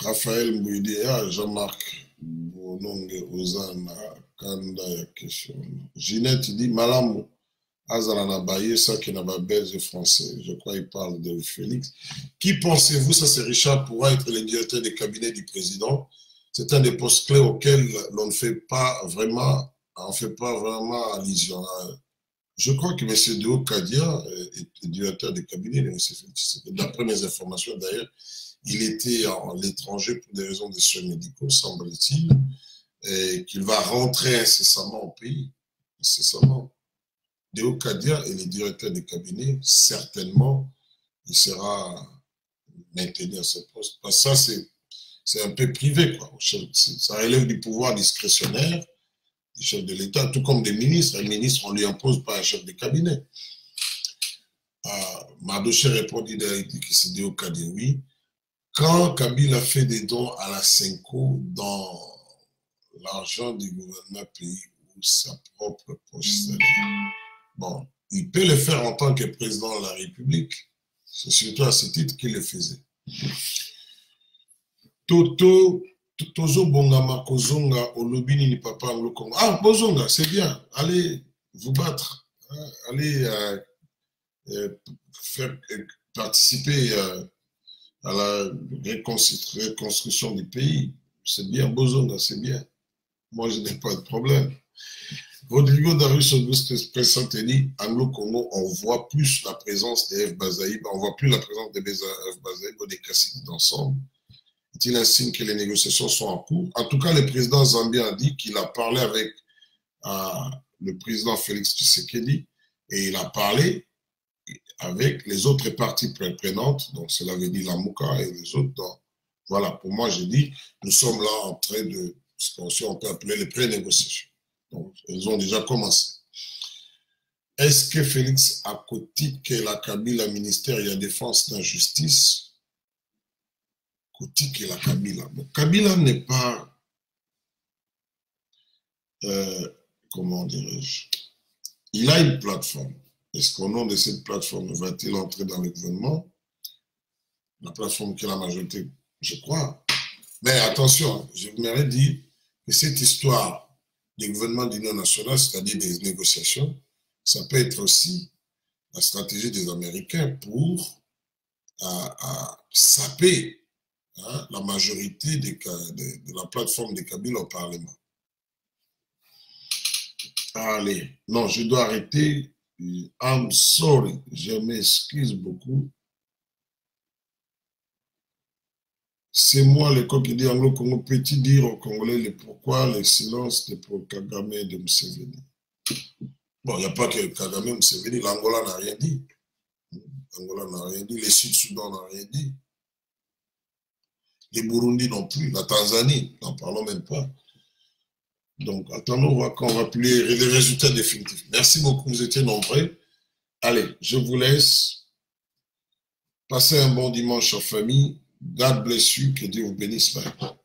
Speaker 1: Raphaël Mbouidea, Jean-Marc Bononge Ozana Kanda ya question. Ginette dit Malamu Azalana Baye, ça qui n'a pas baise français. Je crois qu'il parle de Félix. Qui pensez-vous, ça c'est Richard, pourra être le directeur des cabinets du président? C'est un des postes clés auxquels on ne fait pas vraiment allusion. Je crois que M. Deo Kadia est directeur des cabinets de M. Félix. D'après mes informations d'ailleurs, il était à l'étranger pour des raisons de soins médicaux, semble-t-il, et qu'il va rentrer incessamment au pays. Incessamment. Deo Kadia est le directeur des cabinets, certainement, il sera maintenu à ce poste. Parce que ça, c'est un peu privé, quoi. Ça relève du pouvoir discrétionnaire du chef de l'État, tout comme des ministres. Un ministre, on ne lui impose pas un chef de cabinet. Mardoché répondit que c'est Deo Kadia, oui. Quand Kabila fait des dons à la Senko dans l'argent du gouvernement pays ou sa propre poche, bon, il peut le faire en tant que président de la République. C'est surtout à ce titre qu'il le faisait. Tozo Bongama Kozonga Olobini ni Papa Anglo Congo. Ah, Bozonga, c'est bien. Allez vous battre. Allez participer à la reconstruction du pays. C'est bien, Bozonga, c'est bien. Moi, je n'ai pas de problème. Rodrigo Darius Auguste Pressanteni, Anglo-Congo, on voit plus la présence des F. Bazaïb, on voit plus la présence des F. Bazaïb ou des Kassik d'ensemble. Est-il un signe que les négociations sont en cours? En tout cas, le président zambien a dit qu'il a parlé avec le président Félix Tshisekedi et il a parlé avec les autres parties prenantes, donc cela veut dire la Mouka et les autres. Donc, voilà, pour moi, j'ai dit, nous sommes là en train de ce qu'on peut appeler les pré-négociations. Donc, elles ont déjà commencé. Est-ce que Félix a cotique la Kabila ministère et la défense d'injustice? Cotique la Kabila. Bon, Kabila n'est pas, comment dirais-je, il a une plateforme. Est-ce qu'au nom de cette plateforme, va-t-il entrer dans le gouvernement? La plateforme qui est la majorité, je crois. Mais attention, je m'aurais dit que cette histoire des gouvernements d'union nationale, c'est-à-dire des négociations, ça peut être aussi la stratégie des Américains pour saper hein, la majorité de la plateforme des Kabyles au Parlement. Allez, non, je dois arrêter. I'm sorry, je m'excuse beaucoup. C'est moi, le coq qui dit Anglo-Congo, peux-tu dire aux Congolais le pourquoi le silence de pour Kagame et de Museveni? Bon, il n'y a pas que Kagame et Museveni, l'Angola n'a rien dit. L'Angola n'a rien dit, le Sud-Soudan n'a rien dit. Les Burundi non plus, la Tanzanie, n'en parlons même pas. Donc, attendons voir quand on va publier les résultats définitifs. Merci beaucoup, vous étiez nombreux. Allez, je vous laisse. Passez un bon dimanche en famille. God bless you, que Dieu vous bénisse. Bye.